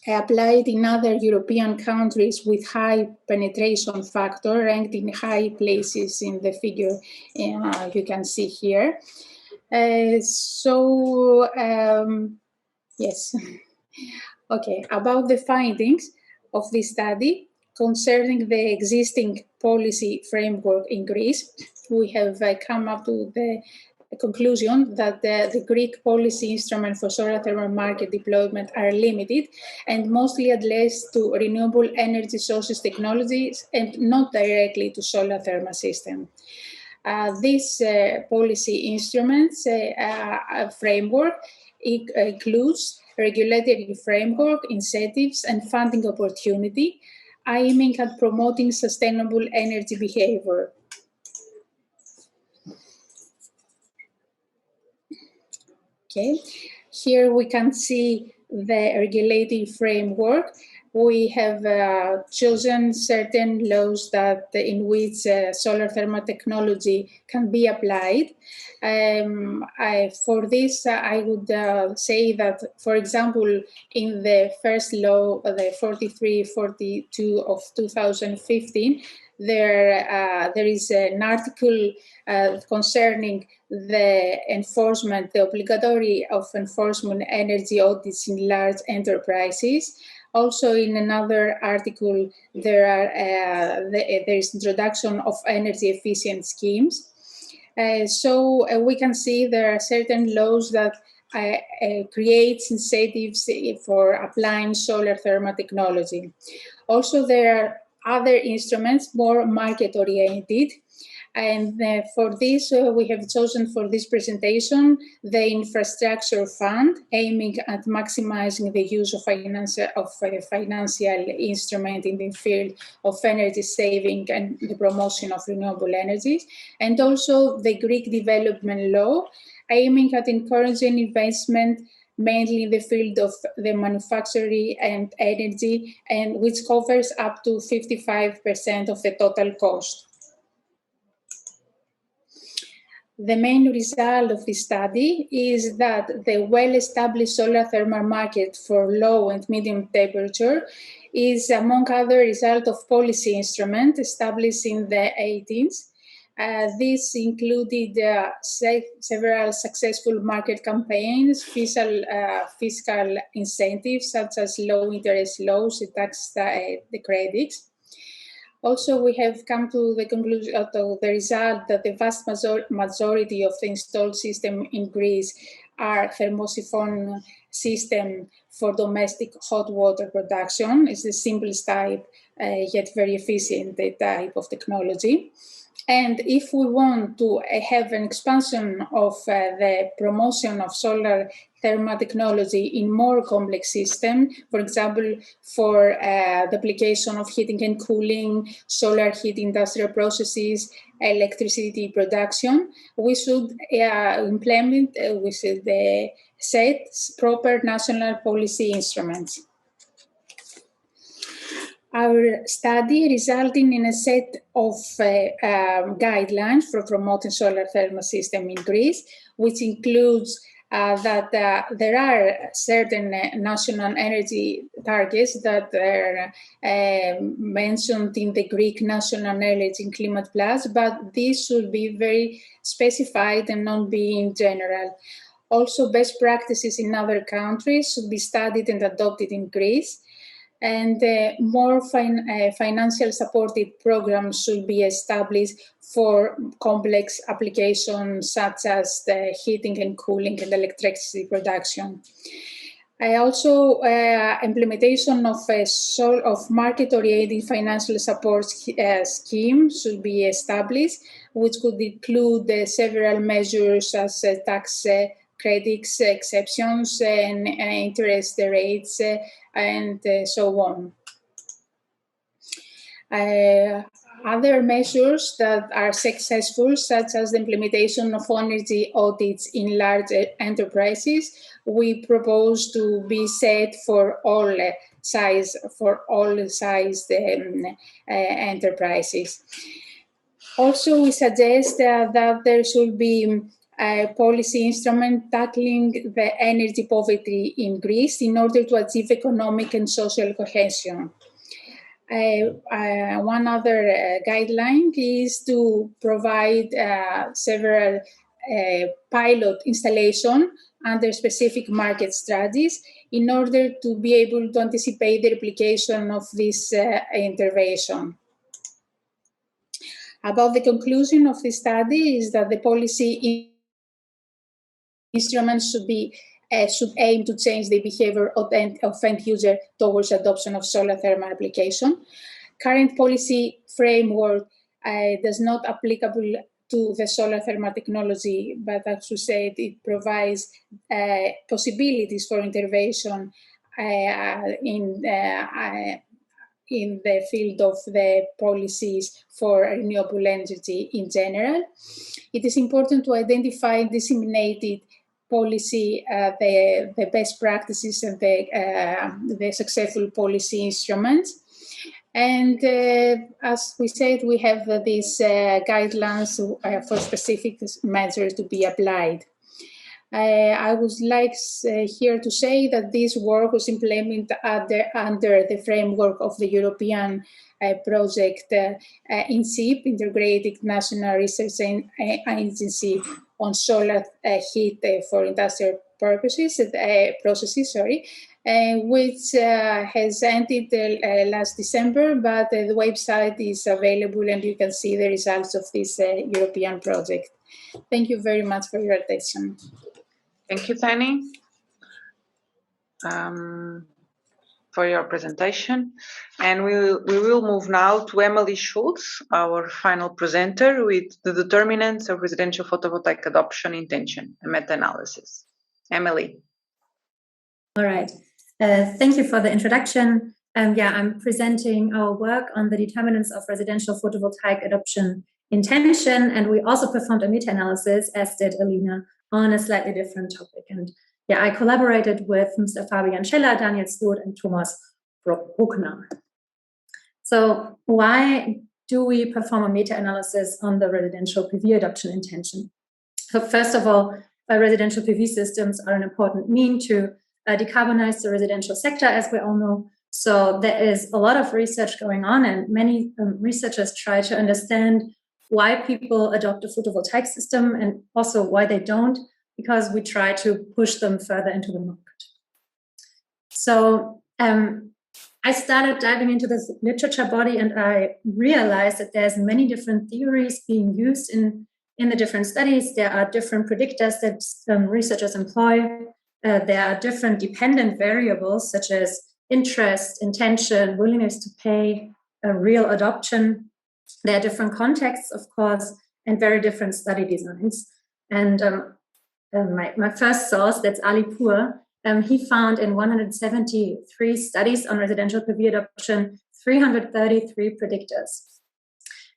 applied in other European countries with high penetration factor, ranked in high places in the figure you can see here. Yes. Okay, about the findings of this study concerning the existing policy framework in Greece, we have come up to the conclusion that the Greek policy instruments for solar thermal market deployment are limited and mostly addressed to renewable energy sources technologies and not directly to solar thermal system. This policy instruments framework includes regulatory framework, incentives, and funding opportunity, aiming at promoting sustainable energy behavior. Okay, here we can see the regulatory framework. We have chosen certain laws in which solar thermal technology can be applied. For this, I would say that, for example, in the first law, the 4342 of 2015, there is an article concerning the enforcement, the obligatory of enforcement energy audits in large enterprises. Also, in another article, there is introduction of energy efficient schemes. So we can see there are certain laws that create incentives for applying solar thermal technology. Also, there are other instruments more market-oriented. And for this, we have chosen for this presentation the Infrastructure Fund, aiming at maximizing the use of financial instrument in the field of energy saving and the promotion of renewable energies, and also the Greek Development Law, aiming at encouraging investment mainly in the field of the manufacturing and energy, and which covers up to 55% of the total cost. The main result of this study is that the well-established solar thermal market for low and medium temperature is, among other, result of policy instruments established in the 18th. This included several successful market campaigns, fiscal incentives such as low interest loans, tax the credits. Also, we have come to the conclusion, the result that the vast majority of the installed system in Greece are thermosiphon system for domestic hot water production. It's the simplest type, yet very efficient type of technology. And if we want to have an expansion of the promotion of solar thermal technology in more complex systems, for example, for the application of heating and cooling, solar heat industrial processes, electricity production, we should implement, we should set proper national policy instruments. Our study resulted in a set of guidelines for promoting solar thermal system in Greece, which includes that there are certain national energy targets that are mentioned in the Greek National Energy and Climate Plus, but these should be very specified and not be in general. Also, best practices in other countries should be studied and adopted in Greece. And more financial supported programs should be established for complex applications such as the heating and cooling and electricity production. Also, implementation of market-oriented financial support scheme should be established, which could include several measures as tax credits, exceptions, and interest rates, and so on. Other measures that are successful, such as the implementation of energy audits in large enterprises, we propose to be set for all size enterprises. Also, we suggest that there should be a policy instrument tackling the energy poverty in Greece in order to achieve economic and social cohesion. One other guideline is to provide several pilot installation under specific market strategies in order to be able to anticipate the replication of this intervention. About the conclusion of the study is that the policy instruments should aim to change the behavior of end user towards adoption of solar thermal application. Current policy framework does not applicable to the solar thermal technology, but as you said, it provides possibilities for intervention in the field of the policies for renewable energy in general. It is important to identify and disseminate policy, the best practices and the successful policy instruments. And as we said, we have these guidelines for specific measures to be applied. I would like here to say that this work was implemented under the framework of the European project INSEEP, Integrated National Research Agency on Solar Heat for Industrial processes, which has ended last December, but the website is available and you can see the results of this European project. Thank you very much for your attention. Thank you, Theoni, for your presentation. And we will move now to Emily Schulte, our final presenter, with the determinants of residential photovoltaic adoption intention and meta-analysis. Emily. All right. Thank you for the introduction. I'm presenting our work on the determinants of residential photovoltaic adoption intention, and we also performed a meta-analysis, as did Alina, on a slightly different topic. And I collaborated with Mr. Fabian Scheller, Daniel Sturt, and Thomas Bruckner. So why do we perform a meta-analysis on the residential PV adoption intention? So first of all, residential PV systems are an important means to decarbonize the residential sector, as we all know. So there is a lot of research going on, and many researchers try to understand why people adopt a photovoltaic system and also why they don't, because we try to push them further into the market. So I started diving into this literature body, and I realized that there's many different theories being used in the different studies. There are different predictors that researchers employ. There are different dependent variables such as interest, intention, willingness to pay, real adoption. There are different contexts, of course, and very different study designs. And my first source, that's Ali Poor, he found in 173 studies on residential PV adoption, 333 predictors.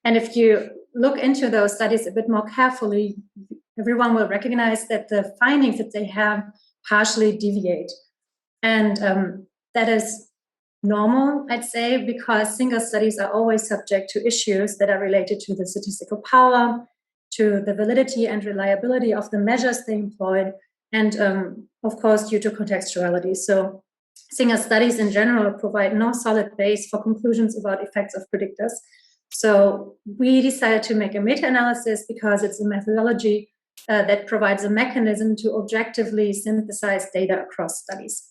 And if you look into those studies a bit more carefully, everyone will recognize that the findings that they have partially deviate. And that is normal, I'd say, because single studies are always subject to issues that are related to the statistical power, to the validity and reliability of the measures they employed, and of course, due to contextuality. So single studies in general provide no solid base for conclusions about effects of predictors. So we decided to make a meta-analysis because it's a methodology that provides a mechanism to objectively synthesize data across studies.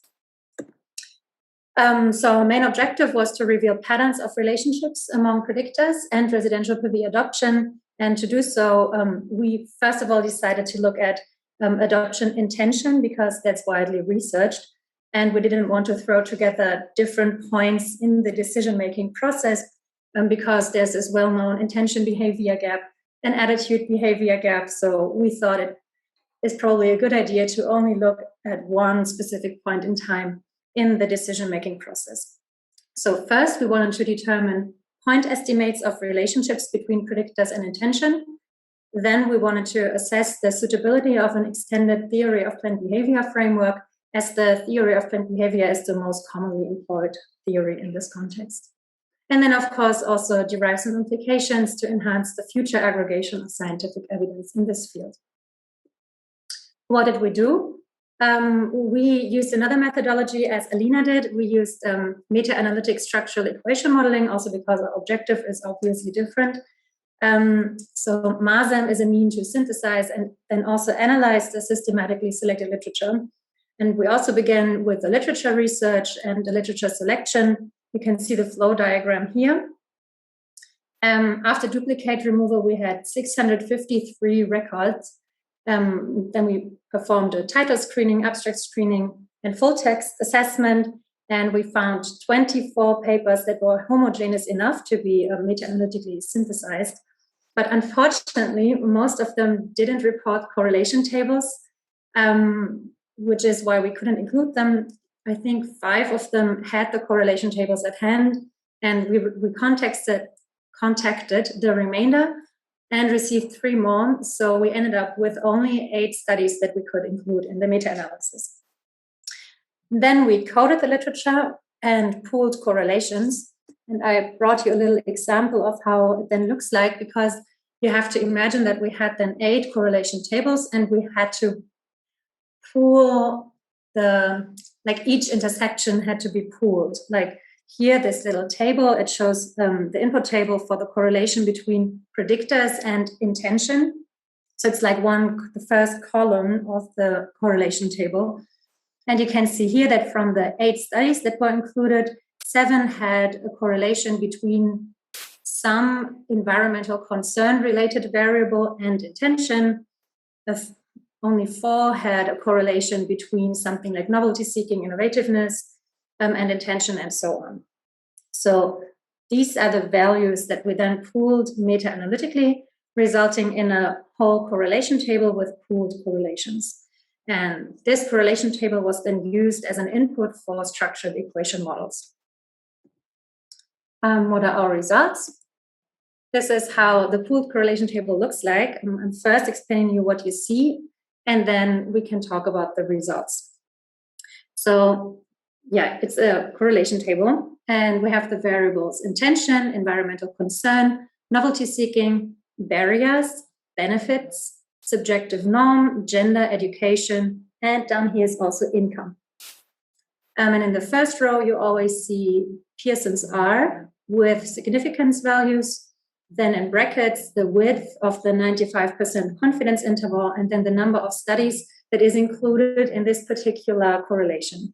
So our main objective was to reveal patterns of relationships among predictors and residential PV adoption. And to do so, we first of all decided to look at adoption intention because that's widely researched. And we didn't want to throw together different points in the decision-making process because there's this well-known intention behavior gap and attitude behavior gap. So we thought it is probably a good idea to only look at one specific point in time in the decision-making process. So first, we wanted to determine point estimates of relationships between predictors and intention. Then we wanted to assess the suitability of an extended theory of planned behavior framework, as the theory of planned behavior is the most commonly employed theory in this context. And then, of course, also derive some implications to enhance the future aggregation of scientific evidence in this field. What did we do? We used another methodology as Alina did. We used meta-analytic structural equation modeling, also because our objective is obviously different. So MASEM is a mean to synthesize and then also analyze the systematically selected literature. And we also began with the literature research and the literature selection. You can see the flow diagram here. After duplicate removal, we had 653 records. Then we performed a title screening, abstract screening, and full text assessment. And we found 24 papers that were homogeneous enough to be meta-analytically synthesized. But unfortunately, most of them didn't report correlation tables, which is why we couldn't include them. I think 5 of them had the correlation tables at hand, and we contacted the remainder and received 3 more. So we ended up with only 8 studies that we could include in the meta-analysis. Then we coded the literature and pooled correlations. And I brought you a little example of how it then looks like, because you have to imagine that we had then 8 correlation tables and we had to pool each intersection had to be pooled. Like here, this little table, it shows the input table for the correlation between predictors and intention. So it's like the first column of the correlation table. And you can see here that from the 8 studies that were included, 7 had a correlation between some environmental concern related variable and intention. Only 4 had a correlation between something like novelty seeking, innovativeness, and intention, and so on. So these are the values that we then pooled meta-analytically, resulting in a whole correlation table with pooled correlations. And this correlation table was then used as an input for structured equation models. What are our results? This is how the pooled correlation table looks like. I'm first explaining you what you see, and then we can talk about the results. So yeah, it's a correlation table, and we have the variables intention, environmental concern, novelty seeking, barriers, benefits, subjective norm, gender, education, and down here is also income. And in the first row, you always see Pearson's R with significance values. Then in brackets, the width of the 95% confidence interval, and then the number of studies that is included in this particular correlation.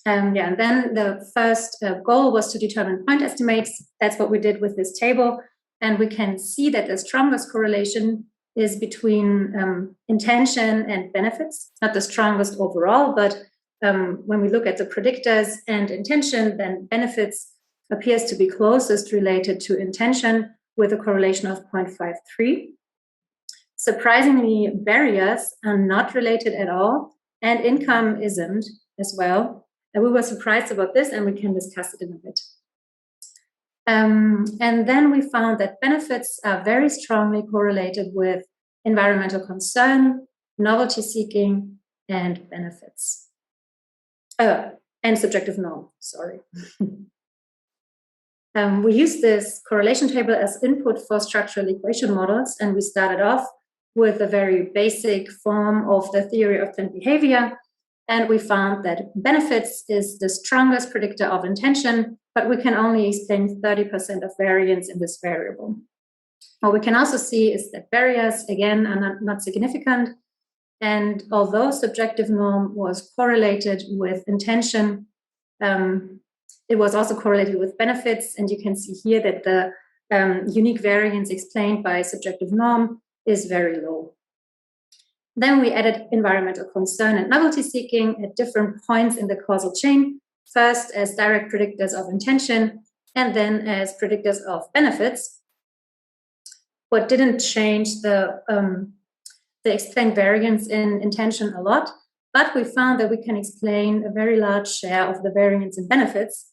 And then the first goal was to determine point estimates. That's what we did with this table. And we can see that the strongest correlation is between intention and benefits, not the strongest overall, but when we look at the predictors and intention, then benefits appears to be closest related to intention with a correlation of 0.53. Surprisingly, barriers are not related at all, and income isn't as well. And we were surprised about this, and we can discuss it in a bit. And then we found that benefits are very strongly correlated with environmental concern, novelty seeking, and benefits. And subjective norm, sorry. We used this correlation table as input for structural equation models, and we started off with a very basic form of the theory of planned behavior. And we found that benefits is the strongest predictor of intention, but we can only explain 30% of variance in this variable. What we can also see is that barriers, again, are not significant. And although subjective norm was correlated with intention, it was also correlated with benefits. And you can see here that the unique variance explained by subjective norm is very low. Then we added environmental concern and novelty seeking at different points in the causal chain, first as direct predictors of intention, and then as predictors of benefits. What didn't change the explained variance in intention a lot, but we found that we can explain a very large share of the variance in benefits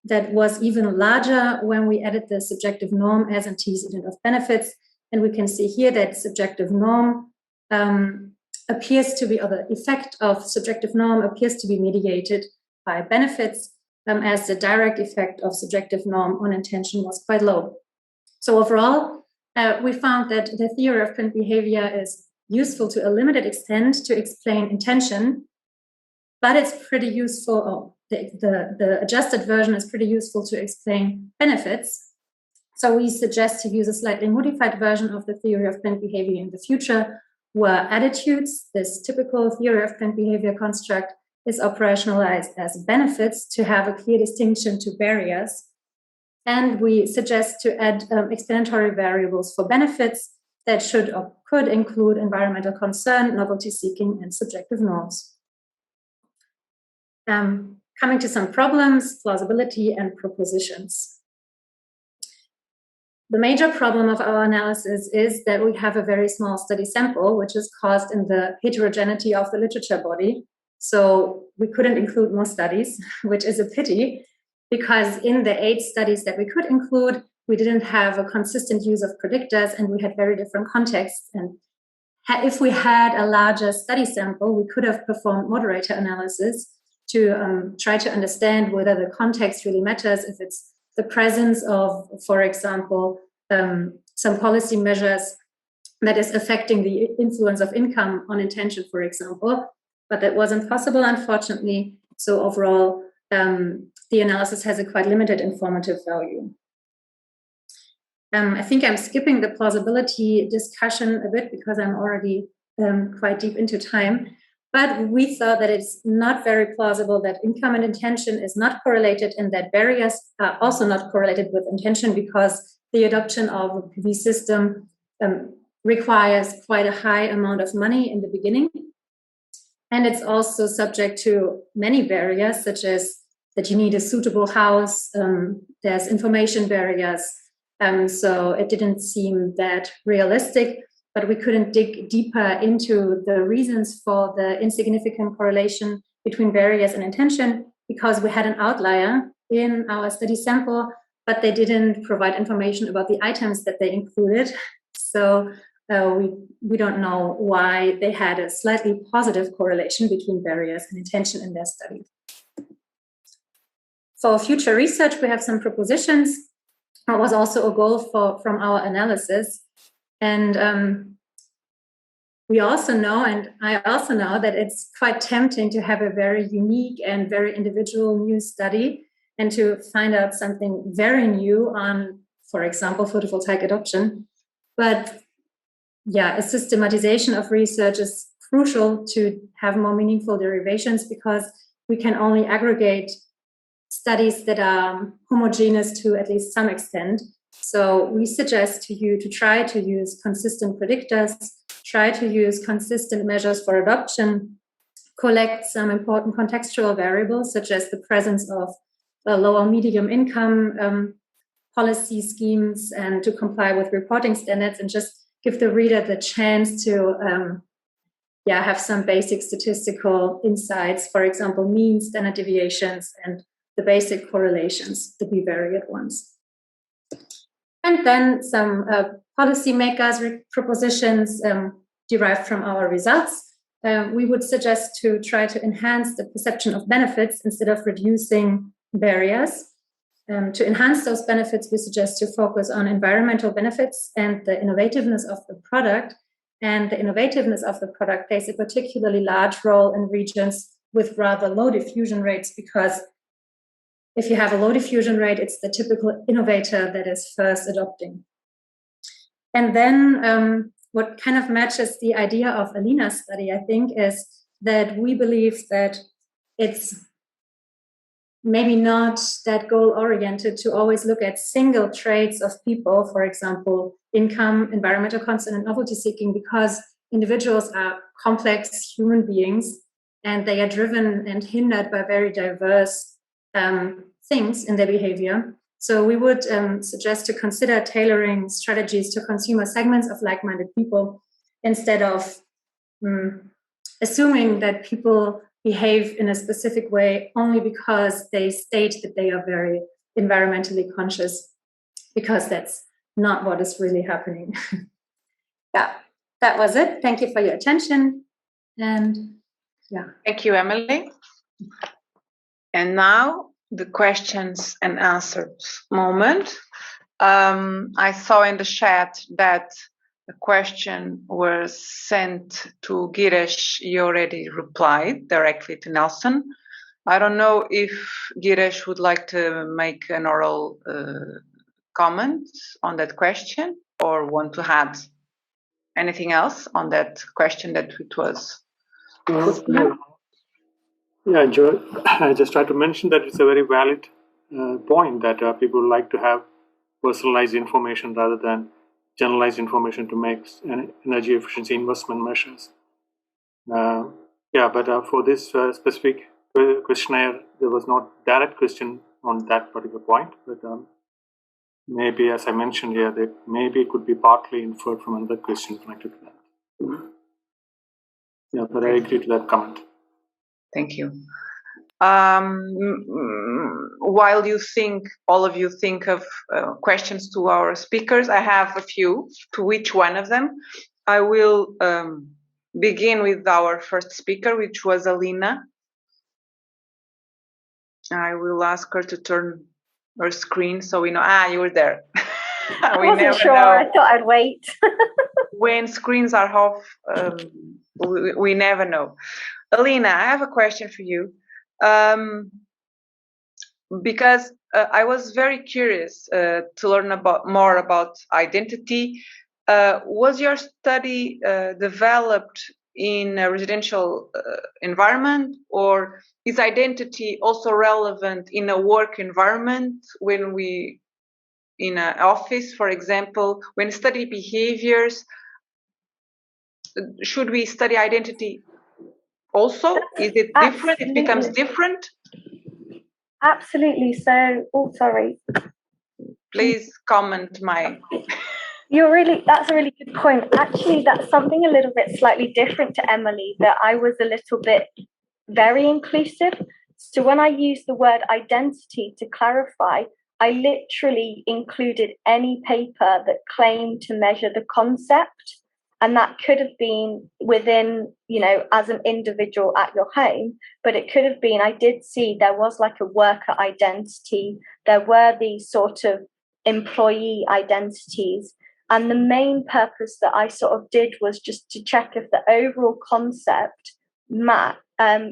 that was even larger when we added the subjective norm as antecedent of benefits. And we can see here that subjective norm appears to be, or the effect of subjective norm appears to be mediated by benefits, as the direct effect of subjective norm on intention was quite low. So overall, we found that the theory of planned behavior is useful to a limited extent to explain intention, but it's pretty useful, the adjusted version is pretty useful to explain benefits. So we suggest to use a slightly modified version of the theory of planned behavior in the future, where attitudes, this typical theory of planned behavior construct, is operationalized as benefits to have a clear distinction to barriers. And we suggest to add explanatory variables for benefits that should or could include environmental concern, novelty seeking, and subjective norms. Coming to some problems, plausibility, and propositions. The major problem of our analysis is that we have a very small study sample, which is caused in the heterogeneity of the literature body. So we couldn't include more studies, which is a pity, because in the 8 studies that we could include, we didn't have a consistent use of predictors, and we had very different contexts. And if we had a larger study sample, we could have performed moderator analysis to try to understand whether the context really matters, if it's the presence of, for example, some policy measures that is affecting the influence of income on intention, for example. But that wasn't possible, unfortunately. So overall, the analysis has a quite limited informative value. I think I'm skipping the plausibility discussion a bit because I'm already quite deep into time. But we thought that it's not very plausible that income and intention is not correlated, and that barriers are also not correlated with intention, because the adoption of a PV system requires quite a high amount of money in the beginning. And it's also subject to many barriers, such as that you need a suitable house, there's information barriers. So it didn't seem that realistic. But we couldn't dig deeper into the reasons for the insignificant correlation between barriers and intention, because we had an outlier in our study sample, but they didn't provide information about the items that they included. So we don't know why they had a slightly positive correlation between barriers and intention in their study. For future research, we have some propositions. That was also a goal from our analysis. And we also know, and I also know, that it's quite tempting to have a very unique and very individual new study and to find out something very new on, for example, photovoltaic adoption. But yeah, a systematization of research is crucial to have more meaningful derivations, because we can only aggregate studies that are homogeneous to at least some extent. So we suggest to you to try to use consistent predictors, try to use consistent measures for adoption, collect some important contextual variables, such as the presence of low or medium income policy schemes and to comply with reporting standards, and just give the reader the chance to have some basic statistical insights, for example, mean, standard deviations, and the basic correlations, the bivariate ones. And then some policymakers' propositions derived from our results. We would suggest to try to enhance the perception of benefits instead of reducing barriers. To enhance those benefits, we suggest to focus on environmental benefits and the innovativeness of the product. And the innovativeness of the product plays a particularly large role in regions with rather low diffusion rates, because if you have a low diffusion rate, it's the typical innovator that is first adopting. And then what kind of matches the idea of Alina's study, I think, is that we believe that it's maybe not that goal-oriented to always look at single traits of people, for example, income, environmental consent, and novelty seeking, because individuals are complex human beings and they are driven and hindered by very diverse things in their behavior. So we would suggest to consider tailoring strategies to consumer segments of like-minded people instead of assuming that people behave in a specific way only because they state that they are very environmentally conscious, because that's not what is really happening. Yeah, that was it. Thank you for your attention. And yeah. Thank you, Emily. And now the questions and answers moment. I saw in the chat that the question was sent to Gireesh. He already replied directly to Nelson. I don't know if Gireesh would like to make an oral comment on that question or want to add anything else on that question that it was. Yeah, Joe, I just tried to mention that it's a very valid point that people like to have personalized information rather than generalized information to make energy efficiency investment measures. But for this specific questionnaire, there was not direct question on that particular point. But maybe, as I mentioned here, that maybe it could be partly inferred from another question connected to that. Yeah, but I agree to that comment. Thank you. While you think, all of you think of questions to our speakers, I have a few to each one of them. I will begin with our first speaker, which was Alina. I will ask her to turn her screen so we know. You were there. I wasn't sure. I thought I'd wait. When screens are off, we never know. Alina, I have a question for you. Because I was very curious to learn more about identity. Was your study developed in a residential environment, or is identity also relevant in a work environment when we, in an office, for example, when we study behaviors? Should we study identity also? Is it different? It becomes different? Absolutely. So, sorry. Please comment my... That's a really good point. Actually, that's something a little bit slightly different to Emily, that I was a little bit very inclusive. So when I used the word identity to clarify, I literally included any paper that claimed to measure the concept. And that could have been within, as an individual at your home, but it could have been, I did see there was like a worker identity, there were these sort of employee identities. And the main purpose that I sort of did was just to check if the overall concept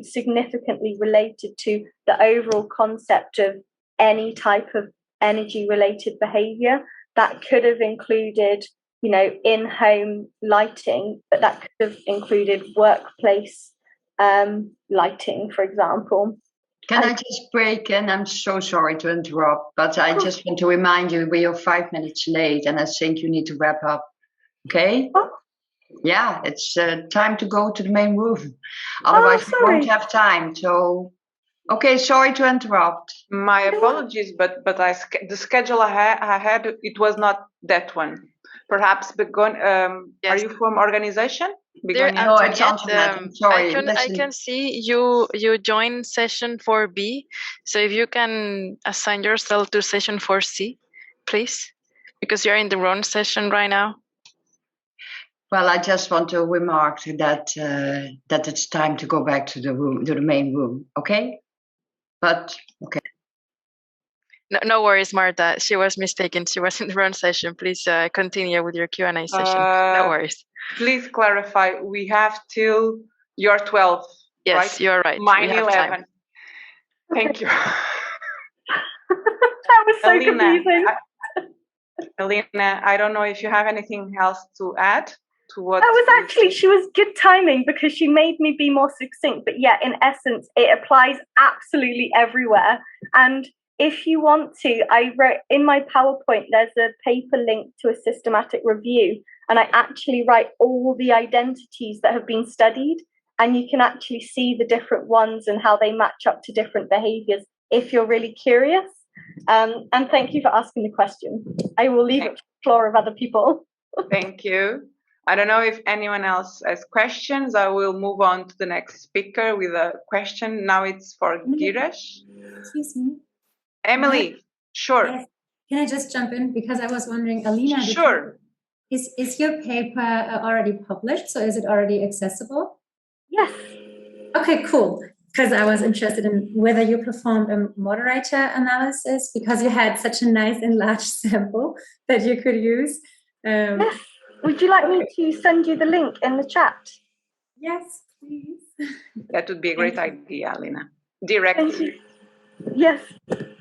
significantly related to the overall concept of any type of energy-related behavior. That could have included in-home lighting, but that could have included workplace lighting, for example. Can I just break in? I'm so sorry to interrupt, but I just want to remind you we are 5 minutes late and I think you need to wrap up. Okay? Oh. Yeah, it's time to go to the main room. Otherwise we won't have time. So Okay, sorry to interrupt. My apologies, but the schedule I had, it was not that one. Perhaps Yes. Are you from organization? No, it's Antoinette. Sorry. I can see you join session 4B. So if you can assign yourself to session 4C, please, because you're in the wrong session right now. Well, I just want to remark that that it's time to go back to the room, to the main room. Okay, but okay. No worries, Marta. She was mistaken. She was in the wrong session. Please continue with your Q&A session. No worries. Please clarify. We have till you're 12. Yes, right? you're right. Mine 11. Thank you. That was so confusing. Alina, I don't know if you have anything else to add to what. That was actually, she was good timing because she made me be more succinct. But yeah, in essence, it applies absolutely everywhere. And if you want to, I wrote in my PowerPoint, there's a paper linked to a systematic review. And I actually write all the identities that have been studied. And you can actually see the different ones and how they match up to different behaviors if you're really curious. And thank you for asking the question. I will leave it to the floor of other people. Thank you. I don't know if anyone else has questions. I will move on to the next speaker with a question. Now it's for Gireesh. Excuse me. Emily, sure. Yes. Can I just jump in? Because I was wondering, Alina, sure. Is your paper already published? So is it already accessible? Yes. Okay, cool. Because I was interested in whether you performed a moderator analysis because you had such a nice enlarged sample that you could use. Yes. Would you like me to send you the link in the chat? Yes, please. That would be a great idea, Alina. Direct. Yes.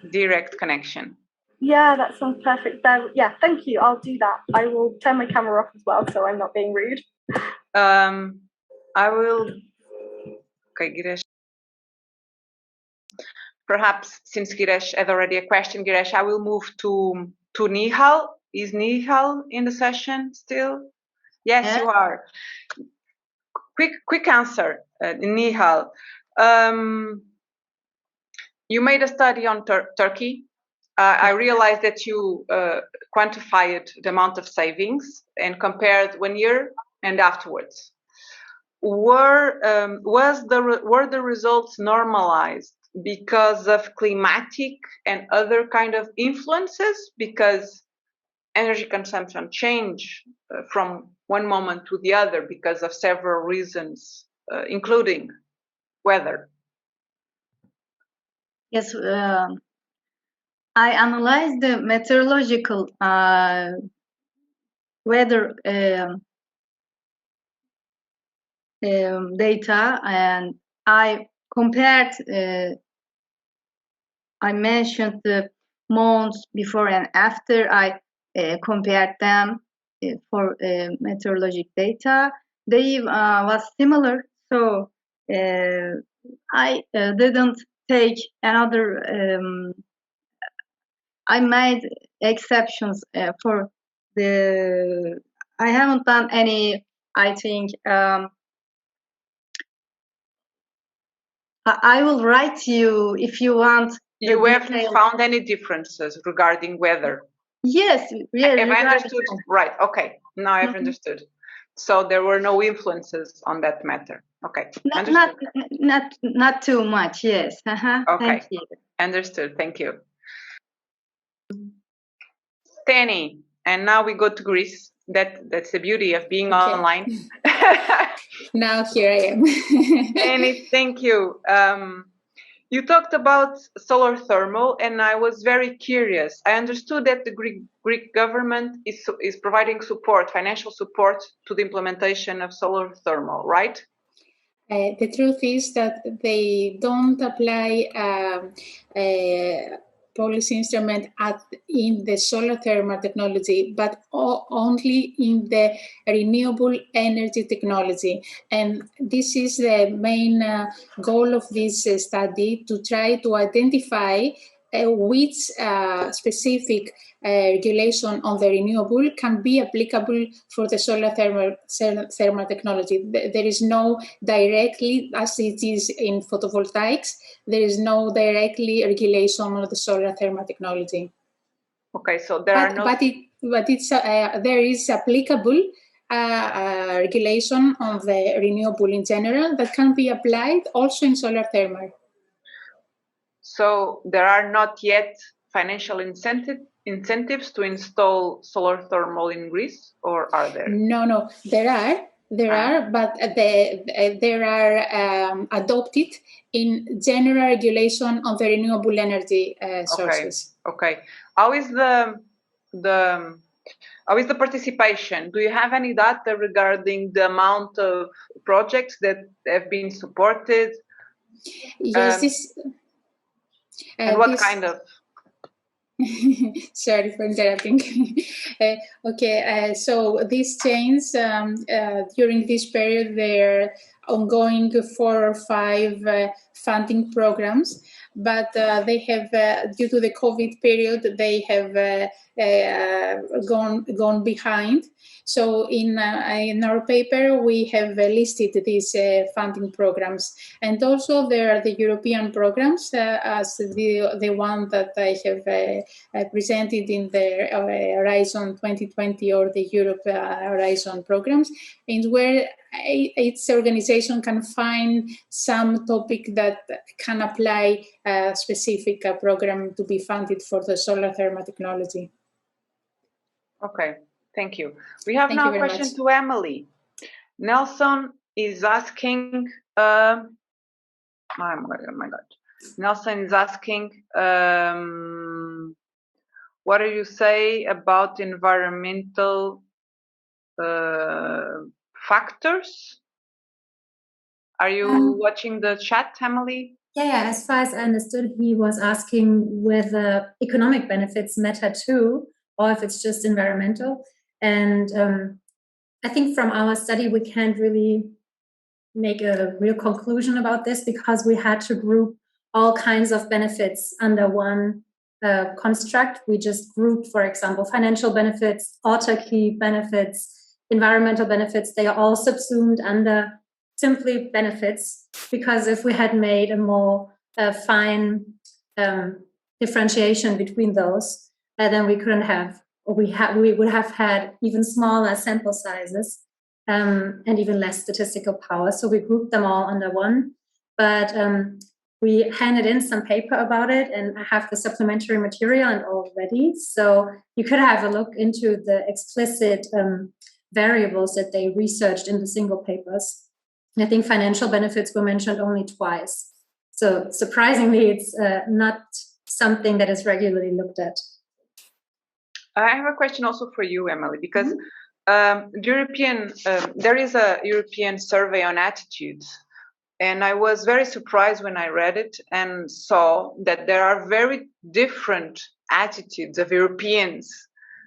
Direct connection. Yeah, that sounds perfect. Yeah, thank you. I'll do that. I will turn my camera off as well, so I'm not being rude. I will. Okay, Gireesh. Perhaps since Gireesh had already a question, Gireesh, I will move to Nihal. Is Nihal in the session still? Yes, you are. Quick answer, Nihal. You made a study on Turkey. I realized that you quantified the amount of savings and compared 1 year and afterwards. Were the results normalized because of climatic and other kind of influences? Because energy consumption change from one moment to the other because of several reasons, including weather. Yes, I analyzed the meteorological weather data, and I compared. I mentioned the months before and after. I compared them for meteorologic data. They was similar, so I didn't take another. I made exceptions for the. I haven't done any. I think I will write to you if you want. You haven't found any differences regarding weather? Yes, yes. Have I understood? Right. Okay. Now I've understood. So there were no influences on that matter. Okay. Not too much. Yes. Okay. Thank you. Understood. Thank you. Theoni, and now we go to Greece. That's the beauty of being online. Now here I am. Theoni, thank you. You talked about solar thermal, and I was very curious. I understood that the Greek government is providing support, financial support, to the implementation of solar thermal, right? The truth is that they don't apply policy instrument in the solar thermal technology, but only in the renewable energy technology. And this is the main goal of this study, to try to identify which specific regulation on the renewable can be applicable for the solar thermal technology. There is no directly, as it is in photovoltaics, there is no directly regulation on the solar thermal technology. Okay, so there there is applicable regulation on the renewable in general that can be applied also in solar thermal. So there are not yet financial incentives to install solar thermal in Greece, or are there? No, there are, but there are adopted in general regulation on the renewable energy sources. Okay. How is the participation? Do you have any data regarding the amount of projects that have been supported? Yes, and what kind of? Sorry for interrupting. So these chains during this period, they're ongoing 4 or 5 funding programs, but they have, due to the COVID period, they have gone behind. So in our paper, we have listed these funding programs, and also there are the European programs, as the one that I have presented in the Horizon 2020 or the Europe Horizon programs, in where each organization can find some topic that can apply a specific program to be funded for the solar thermal technology. Okay, thank you. We have now a question to Emily. Nelson is asking, oh my God. Nelson is asking, what do you say about environmental factors? Are you watching the chat, Emily? Yeah, as far as I understood, he was asking whether economic benefits matter too, or if it's just environmental. And I think from our study, we can't really make a real conclusion about this because we had to group all kinds of benefits under one construct. We just grouped, for example, financial benefits, autarky benefits, environmental benefits. They are all subsumed under simply benefits, because if we had made a more fine differentiation between those, then we couldn't have, or we would have had even smaller sample sizes and even less statistical power. So we grouped them all under one, but we handed in some paper about it, and I have the supplementary material and all ready. So you could have a look into the explicit variables that they researched in the single papers. And I think financial benefits were mentioned only twice. So surprisingly, it's not something that is regularly looked at. I have a question also for you, Emily, because there is a European survey on attitudes. And I was very surprised when I read it and saw that there are very different attitudes of Europeans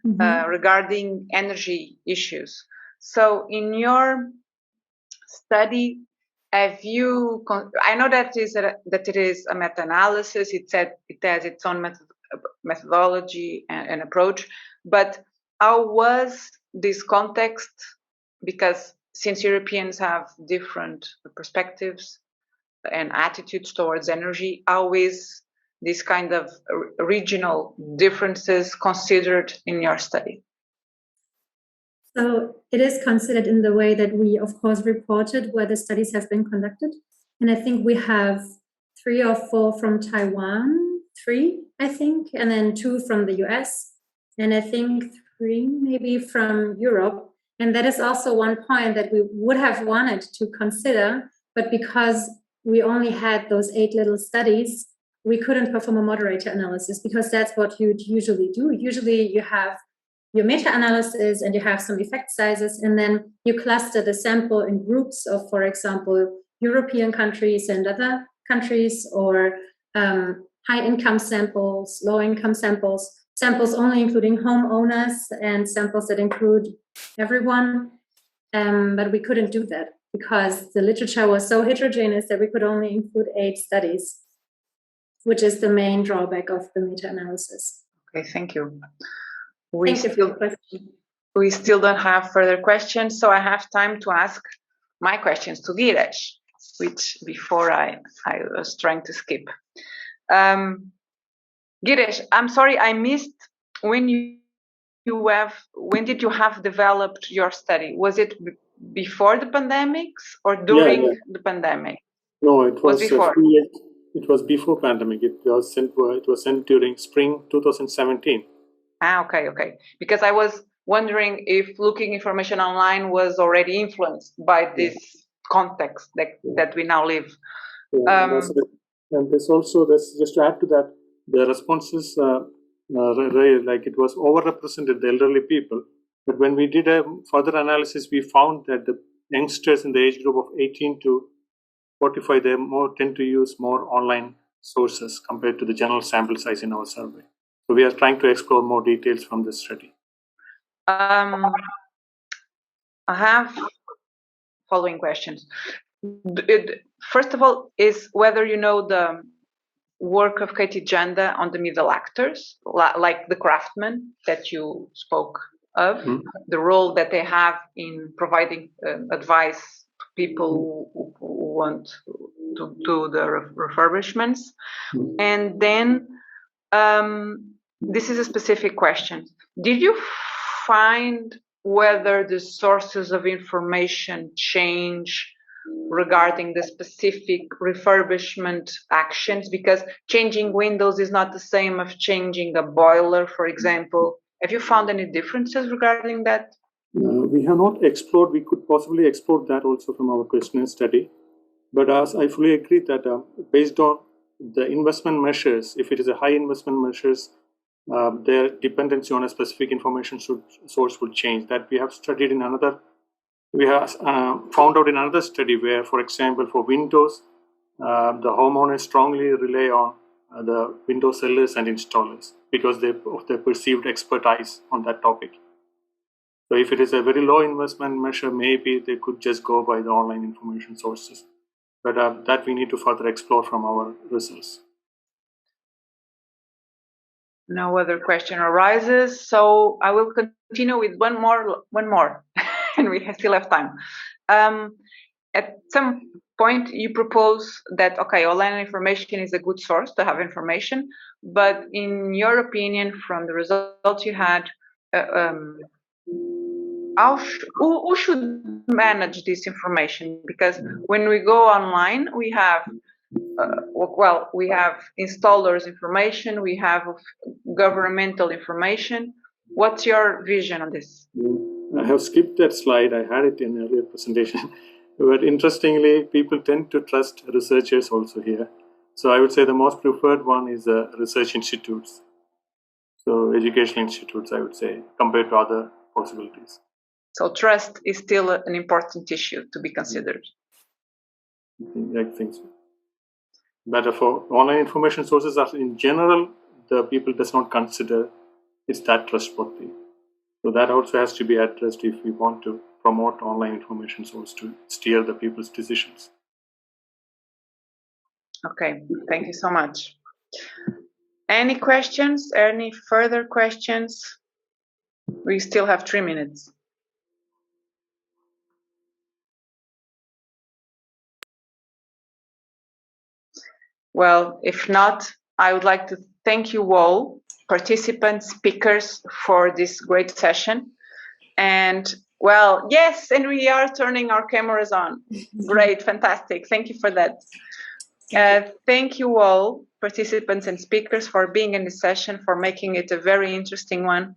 regarding energy issues. So in your study, have you, I know that it is a meta-analysis, it has its own methodology and approach, but how was this context? Because since Europeans have different perspectives and attitudes towards energy, how is this kind of regional differences considered in your study? So it is considered in the way that we, of course, reported where the studies have been conducted. And I think we have 3 or 4 from Taiwan, 3, I think, and then 2 from the US, and I think 3 maybe from Europe. And that is also one point that we would have wanted to consider, but because we only had those 8 little studies, we couldn't perform a moderator analysis, because that's what you usually do. Usually you have your meta-analysis and you have some effect sizes, and then you cluster the sample in groups of, for example, European countries and other countries, or high-income samples, low-income samples, samples only including homeowners, and samples that include everyone. But we couldn't do that because the literature was so heterogeneous that we could only include 8 studies. which is the main drawback of the meta-analysis. Okay, thank you. Thank you for the question. We still don't have further questions, so I have time to ask my questions to Gireesh, which before I was trying to skip. Gireesh, I'm sorry I missed when did you have developed your study? Was it before the pandemics or during the pandemic? No, it was before. It was before pandemic. It was sent during spring 2017. Okay. Because I was wondering if looking information online was already influenced by this context that we now live. And this also, just to add to that, the responses, like it was overrepresented, the elderly people. But when we did a further analysis, we found that the youngsters in the age group of 18 to 45, they tend to use more online sources compared to the general sample size in our survey. So we are trying to explore more details from this study. I have following questions. First of all, is whether you know the work of Katie Janda on the middle actors, like the craftsmen that you spoke of, the role that they have in providing advice to people who want to do the refurbishments. And then this is a specific question. Did you find whether the sources of information change regarding the specific refurbishment actions? Because changing windows is not the same as changing a boiler, for example. Have you found any differences regarding that? We have not explored. We could possibly explore that also from our questionnaire study. But as I fully agree that based on the investment measures, if it is a high investment measures, their dependency on a specific information source will change. That we have studied in another. We have found out in another study where, for example, for windows, the homeowners strongly rely on the window sellers and installers because of their perceived expertise on that topic. So if it is a very low investment measure, maybe they could just go by the online information sources. But that we need to further explore from our results. No other question arises, so I will continue with one more, and we still have time. At some point, you propose that, okay, online information is a good source to have information, but in your opinion, from the results you had, who should manage this information? Because when we go online, we have we have installers information, we have governmental information. What's your vision on this? I have skipped that slide. I had it in earlier presentation. But interestingly, people tend to trust researchers also here. So I would say the most preferred one is research institutes. So educational institutes, I would say, compared to other possibilities. So trust is still an important issue to be considered. I think so. But for online information sources, in general, the people does not consider it's that trustworthy. So that also has to be addressed if we want to promote online information source to steer the people's decisions. Okay, thank you so much. Any questions? Any further questions? We still have 3 minutes. Well, if not, I would like to thank you all, participants, speakers, for this great session. And well, yes, and we are turning our cameras on. Great, fantastic. Thank you for that. Thank you all, participants and speakers, for being in this session, for making it a very interesting one.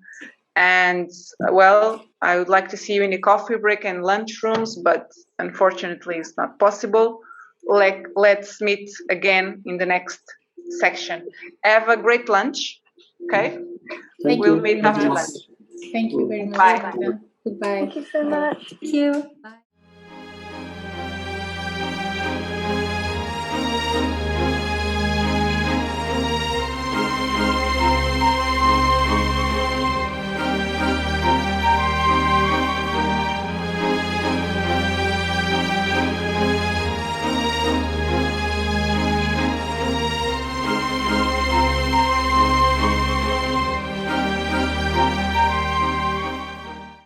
And well, I would like to see you in the coffee break and lunch rooms, but unfortunately it's not possible. Let's meet again in the next section. Have a great lunch. Okay? We'll meet after lunch. Thank you very much. Bye. Goodbye. Thank you so much. Thank you. Bye.